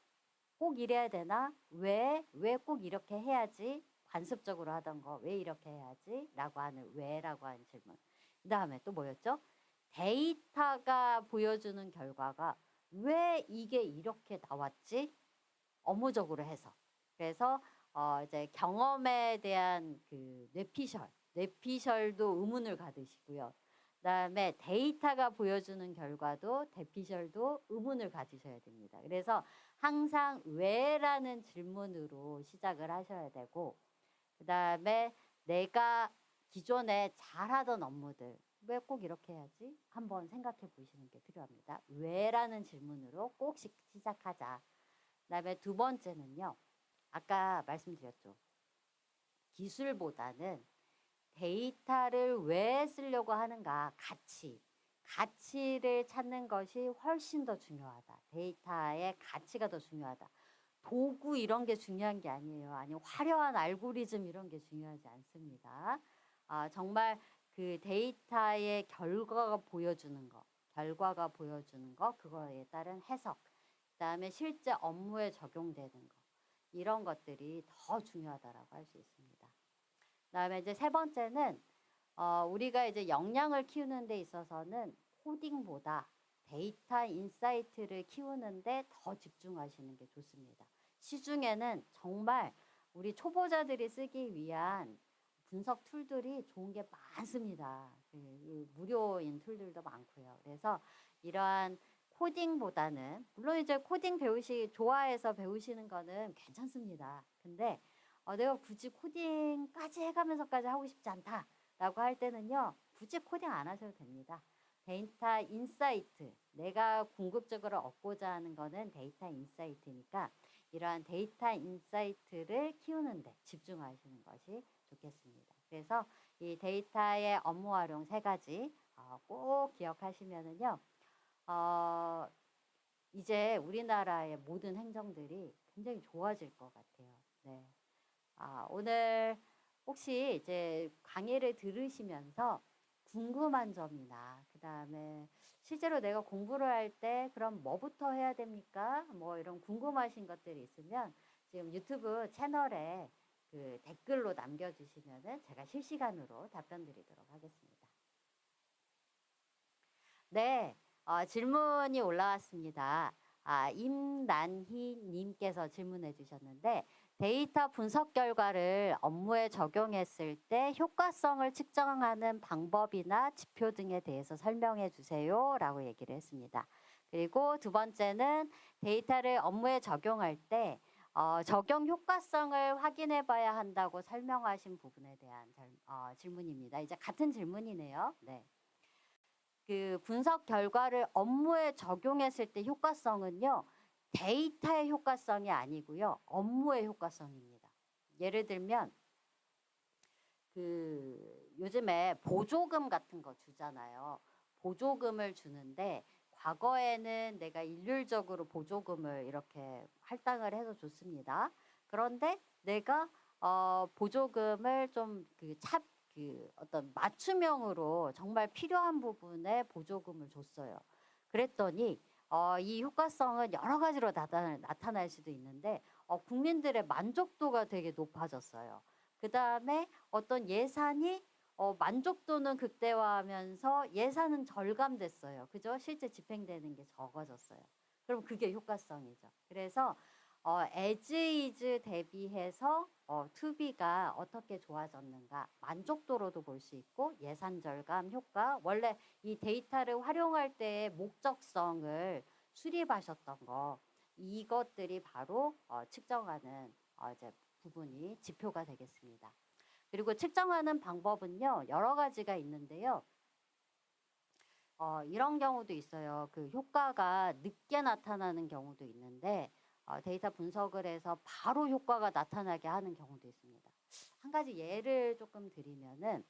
꼭 이래야 되나? 왜 꼭 이렇게 해야지? 관습적으로 하던 거 왜 이렇게 해야지? 라고 하는 왜라고 하는 질문. 그 다음에 또 뭐였죠? 데이터가 보여주는 결과가 왜 이게 이렇게 나왔지? 업무적으로 해서. 그래서 이제 경험에 대한 그 뇌피셜도 의문을 가지시고요. 그다음에 데이터가 보여주는 결과도 뇌피셜도 의문을 가지셔야 됩니다. 그래서 항상 왜라는 질문으로 시작을 하셔야 되고 그다음에 내가 기존에 잘하던 업무들 왜 꼭 이렇게 해야지? 한번 생각해 보시는 게 필요합니다. 왜라는 질문으로 꼭 시작하자. 그다음에 두 번째는요. 아까 말씀드렸죠. 기술보다는 데이터를 왜 쓰려고 하는가 가치를 찾는 것이 훨씬 더 중요하다. 데이터의 가치가 더 중요하다. 도구 이런 게 중요한 게 아니에요. 아니 화려한 알고리즘 이런 게 중요하지 않습니다. 정말 그 데이터의 결과가 보여주는 거, 그거에 따른 해석, 그다음에 실제 업무에 적용되는 거 이런 것들이 더 중요하다라고 할 수 있습니다. 그다음에 이제 세 번째는 우리가 이제 역량을 키우는 데 있어서는 코딩보다 데이터 인사이트를 키우는데 더 집중하시는 게 좋습니다. 시중에는 정말 우리 초보자들이 쓰기 위한 분석 툴들이 좋은 게 많습니다. 무료인 툴들도 많고요. 그래서 이러한 코딩보다는 물론 이제 코딩 좋아해서 배우시는 거는 괜찮습니다. 근데 내가 굳이 코딩까지 해가면서까지 하고 싶지 않다라고 할 때는요, 굳이 코딩 안 하셔도 됩니다. 데이터 인사이트, 내가 궁극적으로 얻고자 하는 거는 데이터 인사이트니까 이러한 데이터 인사이트를 키우는데 집중하시는 것이 좋겠습니다. 그래서 이 데이터의 업무 활용 세 가지 꼭 기억하시면은요, 이제 우리나라의 모든 행정들이 굉장히 좋아질 것 같아요. 네. 오늘 혹시 이제 강의를 들으시면서 궁금한 점이나 그다음에 실제로 내가 공부를 할 때 그럼 뭐부터 해야 됩니까? 뭐 이런 궁금하신 것들이 있으면 지금 유튜브 채널에 그 댓글로 남겨주시면은 제가 실시간으로 답변 드리도록 하겠습니다. 네, 질문이 올라왔습니다. 임난희 님께서 질문해 주셨는데 데이터 분석 결과를 업무에 적용했을 때 효과성을 측정하는 방법이나 지표 등에 대해서 설명해 주세요 라고 얘기를 했습니다. 그리고 두 번째는 데이터를 업무에 적용할 때 적용 효과성을 확인해 봐야 한다고 설명하신 부분에 대한 질문입니다. 이제 같은 질문이네요. 네. 그 분석 결과를 업무에 적용했을 때 효과성은요, 데이터의 효과성이 아니고요, 업무의 효과성입니다. 예를 들면 그 요즘에 보조금 같은 거 주잖아요. 보조금을 주는데 과거에는 내가 일률적으로 보조금을 이렇게 할당을 해서 줬습니다. 그런데 내가 보조금을 좀 그 어떤 맞춤형으로 정말 필요한 부분에 보조금을 줬어요. 그랬더니 이 효과성은 여러 가지로 나타날 수도 있는데 국민들의 만족도가 되게 높아졌어요. 그 다음에 어떤 예산이 만족도는 극대화하면서 예산은 절감됐어요. 그죠? 실제 집행되는 게 적어졌어요. 그럼 그게 효과성이죠. 그래서 as is 대비해서 투비가 어떻게 좋아졌는가 만족도로도 볼 수 있고 예산 절감 효과 원래 이 데이터를 활용할 때의 목적성을 수립하셨던 거 이것들이 바로 측정하는 이제 부분이 지표가 되겠습니다. 그리고 측정하는 방법은요 여러 가지가 있는데요. 이런 경우도 있어요. 그 효과가 늦게 나타나는 경우도 있는데 데이터 분석을 해서 바로 효과가 나타나게 하는 경우도 있습니다. 한 가지 예를 조금 드리면은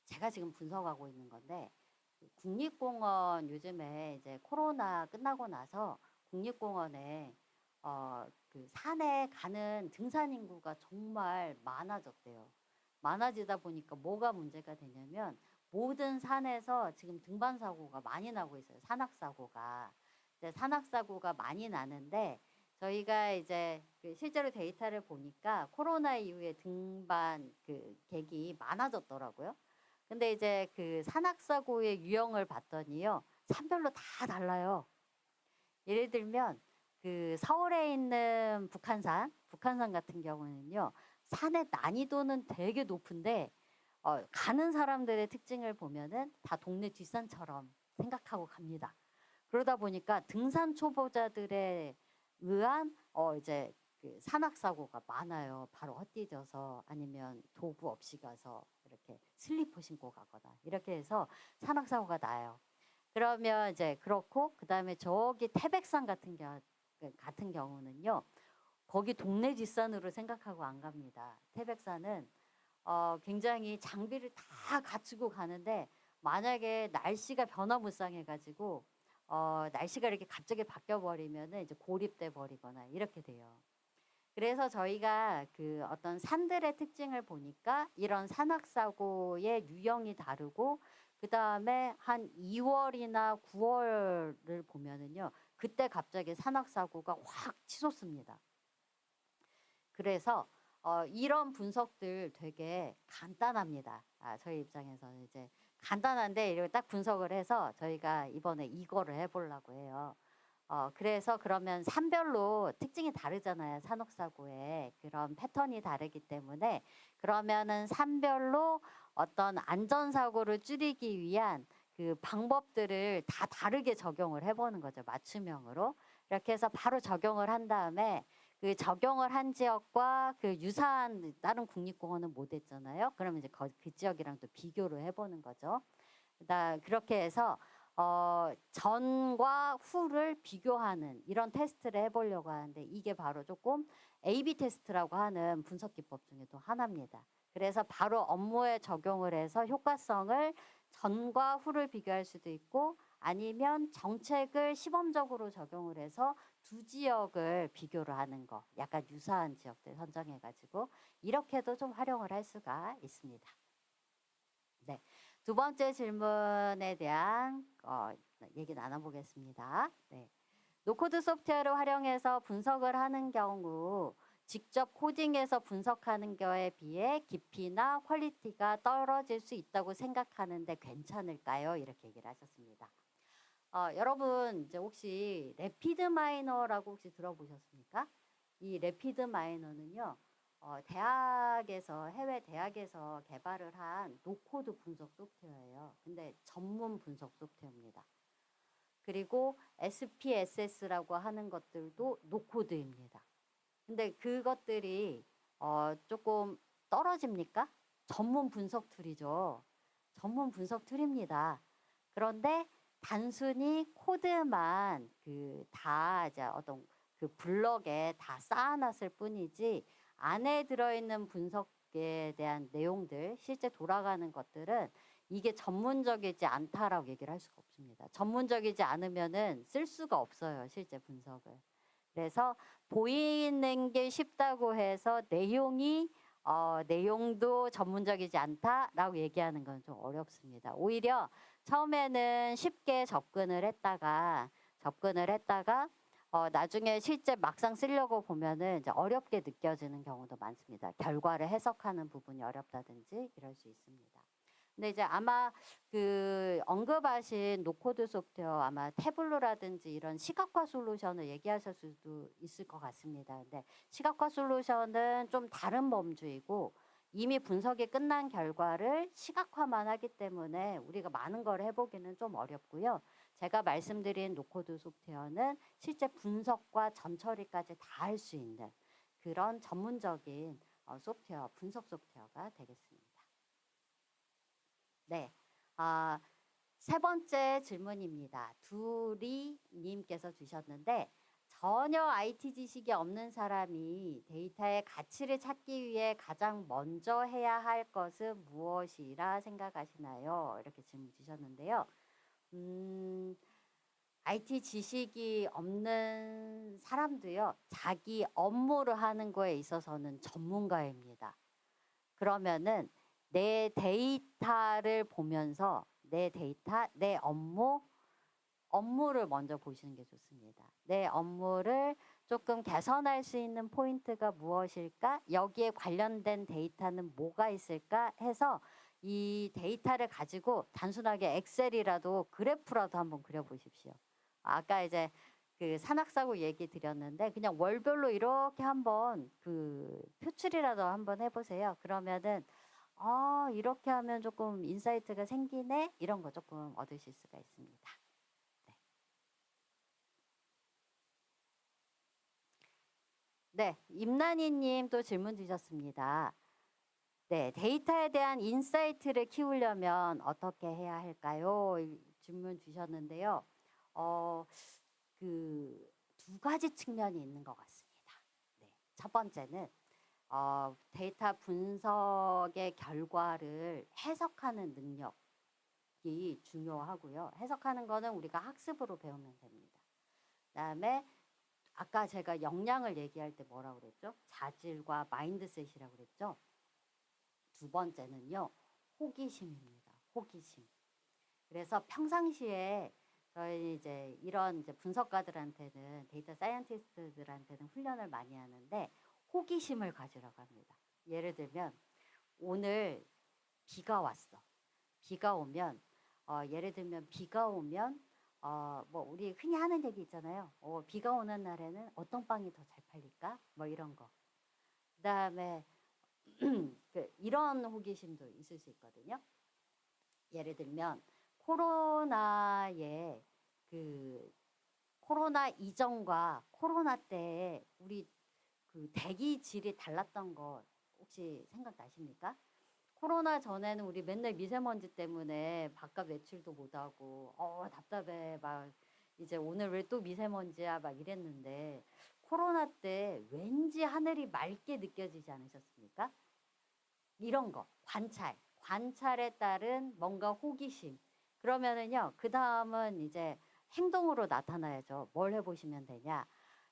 제가 지금 분석하고 있는 건데 국립공원 요즘에 이제 코로나 끝나고 나서 국립공원에 그 산에 가는 등산 인구가 정말 많아졌대요. 많아지다 보니까 뭐가 문제가 되냐면 모든 산에서 지금 등반 사고가 많이 나고 있어요. 산악사고가. 산악사고가 많이 나는데 저희가 이제 실제로 데이터를 보니까 코로나 이후에 등반 객이 많아졌더라고요. 근데 이제 그 산악사고의 유형을 봤더니요. 산별로 다 달라요. 예를 들면 그 서울에 있는 북한산 같은 경우는요. 산의 난이도는 되게 높은데 가는 사람들의 특징을 보면은 다 동네 뒷산처럼 생각하고 갑니다. 그러다 보니까 등산 초보자들에 의한 이제 그 산악사고가 많아요. 바로 헛디뎌서 아니면 도구 없이 가서 이렇게 슬리퍼 신고 가거나 이렇게 해서 산악사고가 나요. 그러면 이제 그렇고 그다음에 저기 태백산 같은 경우는요. 거기 동네 뒷산으로 생각하고 안 갑니다. 태백산은 굉장히 장비를 다 갖추고 가는데 만약에 날씨가 변화무쌍해가지고 날씨가 이렇게 갑자기 바뀌어버리면은 이제 고립돼 버리거나 이렇게 돼요. 그래서 저희가 그 어떤 산들의 특징을 보니까 이런 산악사고의 유형이 다르고 그 다음에 한 2월이나 9월을 보면은요. 그때 갑자기 산악사고가 확 치솟습니다. 그래서 이런 분석들 되게 간단합니다. 저희 입장에서는 이제 간단한데 이걸 딱 분석을 해서 저희가 이번에 이거를 해보려고 해요. 그래서 그러면 산별로 특징이 다르잖아요. 산옥사고에 그런 패턴이 다르기 때문에 그러면은 산별로 어떤 안전사고를 줄이기 위한 그 방법들을 다 다르게 적용을 해보는 거죠. 맞춤형으로. 이렇게 해서 바로 적용을 한 다음에 그 적용을 한 지역과 그 유사한 다른 국립공원은 못 했잖아요. 그러면 이제 그 지역이랑 또 비교를 해보는 거죠. 그렇게 해서 전과 후를 비교하는 이런 테스트를 해보려고 하는데 이게 바로 조금 A/B 테스트라고 하는 분석 기법 중에 또 하나입니다. 그래서 바로 업무에 적용을 해서 효과성을 전과 후를 비교할 수도 있고 아니면 정책을 시범적으로 적용을 해서 두 지역을 비교를 하는 거, 약간 유사한 지역들 선정해가지고 이렇게도 좀 활용을 할 수가 있습니다. 네, 두 번째 질문에 대한 얘기 나눠보겠습니다. 네. 노코드 소프트웨어를 활용해서 분석을 하는 경우 직접 코딩해서 분석하는 거에 비해 깊이나 퀄리티가 떨어질 수 있다고 생각하는데 괜찮을까요? 이렇게 얘기를 하셨습니다. 여러분 이제 혹시 래피드 마이너라고 혹시 들어보셨습니까? 이 래피드 마이너는요. 대학에서 해외 대학에서 개발을 한 노코드 분석 소프트웨어예요. 근데 전문 분석 소프트웨어입니다. 그리고 SPSS라고 하는 것들도 노코드입니다. 근데 그것들이 조금 떨어집니까? 전문 분석 툴이죠. 전문 분석 툴입니다. 그런데 단순히 코드만 다 이제 어떤 그 블럭에 다 쌓아놨을 뿐이지 안에 들어있는 분석에 대한 내용들, 실제 돌아가는 것들은 이게 전문적이지 않다라고 얘기를 할 수가 없습니다. 전문적이지 않으면은 쓸 수가 없어요, 실제 분석을. 그래서 보이는 게 쉽다고 해서 내용도 전문적이지 않다라고 얘기하는 건 좀 어렵습니다. 오히려 처음에는 쉽게 접근을 했다가 나중에 실제 막상 쓰려고 보면은 이제 어렵게 느껴지는 경우도 많습니다. 결과를 해석하는 부분이 어렵다든지 이럴 수 있습니다. 근데 이제 아마 그 언급하신 노코드 소프트웨어 아마 태블로라든지 이런 시각화 솔루션을 얘기하실 수도 있을 것 같습니다. 근데 시각화 솔루션은 좀 다른 범주이고 이미 분석이 끝난 결과를 시각화만 하기 때문에 우리가 많은 걸 해보기는 좀 어렵고요. 제가 말씀드린 노코드 소프트웨어는 실제 분석과 전처리까지 다 할 수 있는 그런 전문적인 소프트웨어, 분석 소프트웨어가 되겠습니다. 네, 세 번째 질문입니다. 두리님께서 주셨는데 전혀 IT 지식이 없는 사람이 데이터의 가치를 찾기 위해 가장 먼저 해야 할 것은 무엇이라 생각하시나요? 이렇게 질문 주셨는데요. IT 지식이 없는 사람도요, 자기 업무를 하는 거에 있어서는 전문가입니다. 그러면은 내 데이터를 보면서 내 데이터, 내 업무를 먼저 보시는 게 좋습니다. 내 업무를 조금 개선할 수 있는 포인트가 무엇일까? 여기에 관련된 데이터는 뭐가 있을까? 해서 이 데이터를 가지고 단순하게 엑셀이라도 그래프라도 한번 그려보십시오. 아까 이제 그 산악사고 얘기 드렸는데 그냥 월별로 이렇게 한번 그 표출이라도 한번 해보세요. 그러면은 이렇게 하면 조금 인사이트가 생기네 이런 거 조금 얻으실 수가 있습니다. 네, 임난희님 또 질문 주셨습니다. 네, 데이터에 대한 인사이트를 키우려면 어떻게 해야 할까요? 질문 주셨는데요. 그 두 가지 측면이 있는 것 같습니다. 네, 첫 번째는 데이터 분석의 결과를 해석하는 능력이 중요하고요. 해석하는 거는 우리가 학습으로 배우면 됩니다. 그다음에 아까 제가 역량을 얘기할 때 뭐라고 그랬죠? 자질과 마인드셋이라고 그랬죠? 두 번째는요, 호기심입니다. 호기심. 그래서 평상시에 저희 이제 이런 이제 분석가들한테는 데이터 사이언티스트들한테는 훈련을 많이 하는데 호기심을 가지라고 합니다. 예를 들면 오늘 비가 왔어. 비가 오면 예를 들면 비가 오면 뭐 우리 흔히 하는 얘기 있잖아요. 비가 오는 날에는 어떤 빵이 더 잘 팔릴까? 뭐 이런 거. 그다음에 이런 호기심도 있을 수 있거든요. 예를 들면 코로나에 코로나 이전과 코로나 때에 우리 그 대기질이 달랐던 거 혹시 생각나십니까? 코로나 전에는 우리 맨날 미세먼지 때문에 바깥 외출도 못하고 답답해 막 이제 오늘 왜 또 미세먼지야 막 이랬는데 코로나 때 왠지 하늘이 맑게 느껴지지 않으셨습니까? 이런 거 관찰에 따른 뭔가 호기심 그러면은요 그 다음은 이제 행동으로 나타나야죠. 뭘 해보시면 되냐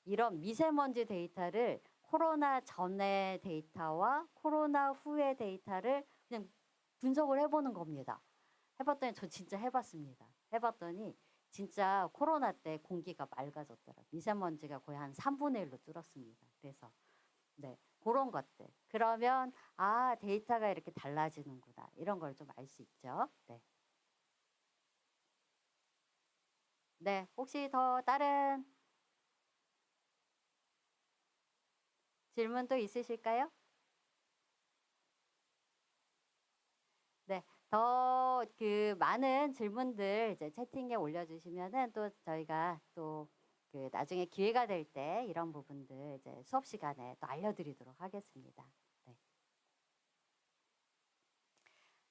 이런 미세먼지 데이터를 코로나 전의 데이터와 코로나 후의 데이터를 그냥 분석을 해보는 겁니다. 해봤더니 저 진짜 해봤습니다. 해봤더니 진짜 코로나 때 공기가 맑아졌더라고요. 미세먼지가 거의 한 3분의 1로 줄었습니다. 그래서 네 그런 것들 그러면 데이터가 이렇게 달라지는구나 이런 걸 좀 알 수 있죠. 네. 네 혹시 더 다른 질문 또 있으실까요? 네, 더 많은 질문들 이제 채팅에 올려주시면은 또 저희가 또 나중에 기회가 될 때 이런 부분들 이제 수업 시간에 또 알려드리도록 하겠습니다. 네.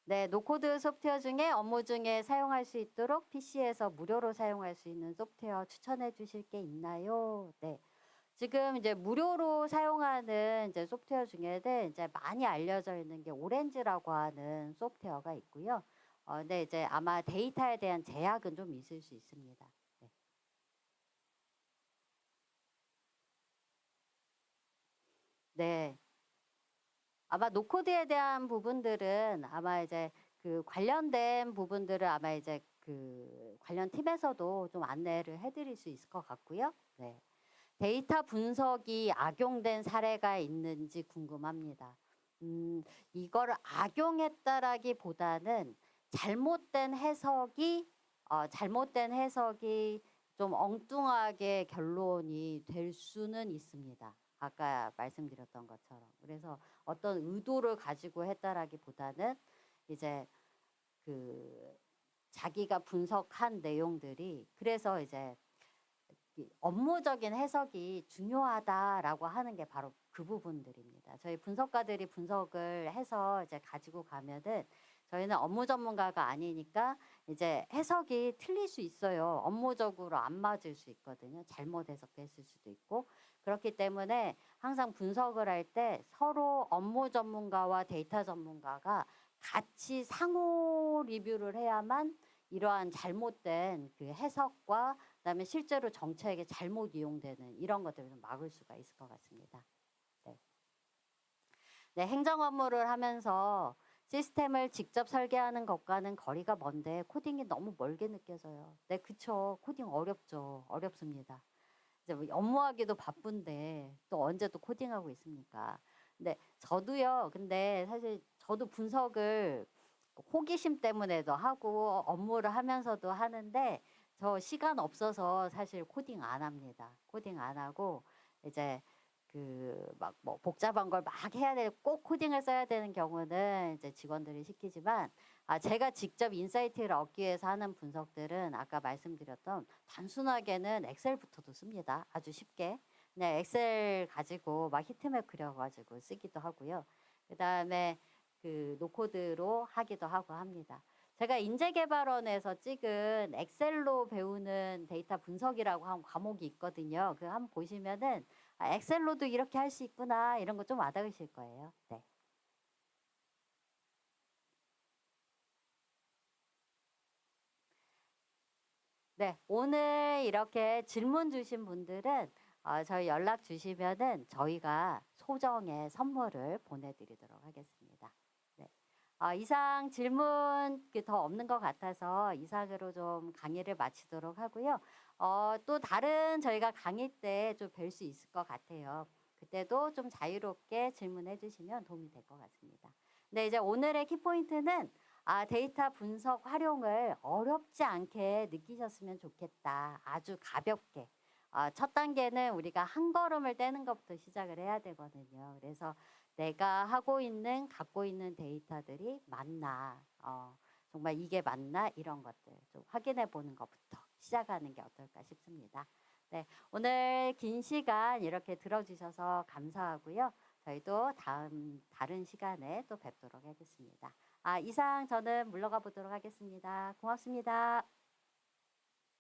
네, 노코드 소프트웨어 중에 업무 중에 사용할 수 있도록 PC에서 무료로 사용할 수 있는 소프트웨어 추천해 주실 게 있나요? 네. 지금 이제 무료로 사용하는 이제 소프트웨어 중에는 이제 많이 알려져 있는 게 오렌지라고 하는 소프트웨어가 있고요. 근데 이제 아마 데이터에 대한 제약은 좀 있을 수 있습니다. 네. 네. 아마 노코드에 대한 부분들은 아마 이제 관련된 부분들을 아마 이제 관련 팀에서도 좀 안내를 해드릴 수 있을 것 같고요. 네. 데이터 분석이 악용된 사례가 있는지 궁금합니다. 이거를 악용했다라기보다는 잘못된 해석이 좀 엉뚱하게 결론이 될 수는 있습니다. 아까 말씀드렸던 것처럼. 그래서 어떤 의도를 가지고 했다라기보다는 이제 자기가 분석한 내용들이 그래서 이제 업무적인 해석이 중요하다라고 하는 게 바로 그 부분들입니다. 저희 분석가들이 분석을 해서 이제 가지고 가면은 저희는 업무 전문가가 아니니까 이제 해석이 틀릴 수 있어요. 업무적으로 안 맞을 수 있거든요. 잘못 해석됐을 수도 있고. 그렇기 때문에 항상 분석을 할 때 서로 업무 전문가와 데이터 전문가가 같이 상호 리뷰를 해야만 이러한 잘못된 해석과 그다음에 실제로 정책에 잘못 이용되는 이런 것들을 좀 막을 수가 있을 것 같습니다. 네. 네, 행정 업무를 하면서 시스템을 직접 설계하는 것과는 거리가 먼데 코딩이 너무 멀게 느껴져요. 네, 그쵸. 코딩 어렵죠. 어렵습니다. 이제 뭐 업무하기도 바쁜데 또 언제 또 코딩하고 있습니까? 근데 저도요. 근데 사실 저도 분석을 호기심 때문에도 하고 업무를 하면서도 하는데 저 시간 없어서 사실 코딩 안 합니다. 코딩 안 하고 이제 막 뭐 복잡한 걸 막 해야 돼. 꼭 코딩을 써야 되는 경우는 이제 직원들이 시키지만 제가 직접 인사이트를 얻기 위해서 하는 분석들은 아까 말씀드렸던 단순하게는 엑셀부터도 씁니다. 아주 쉽게. 그냥 엑셀 가지고 막 히트맵 그려가지고 쓰기도 하고요. 그 다음에 노코드로 하기도 하고 합니다. 제가 인재개발원에서 찍은 엑셀로 배우는 데이터 분석이라고 한 과목이 있거든요. 그거 한번 보시면은 엑셀로도 이렇게 할 수 있구나 이런 거 좀 와닿으실 거예요. 네. 네, 오늘 이렇게 질문 주신 분들은 저희 연락 주시면은 저희가 소정의 선물을 보내드리도록 하겠습니다. 네. 이상 질문 더 없는 것 같아서 이상으로 좀 강의를 마치도록 하고요. 또 다른 저희가 강의 때 좀 뵐 수 있을 것 같아요. 그때도 좀 자유롭게 질문해 주시면 도움이 될 것 같습니다. 네, 이제 오늘의 키포인트는 데이터 분석 활용을 어렵지 않게 느끼셨으면 좋겠다. 아주 가볍게. 첫 단계는 우리가 한 걸음을 떼는 것부터 시작을 해야 되거든요. 그래서 내가 하고 있는, 갖고 있는 데이터들이 맞나, 정말 이게 맞나, 이런 것들 좀 확인해 보는 것부터 시작하는 게 어떨까 싶습니다. 네, 오늘 긴 시간 이렇게 들어주셔서 감사하고요. 저희도 다른 시간에 또 뵙도록 하겠습니다. 이상 저는 물러가 보도록 하겠습니다. 고맙습니다.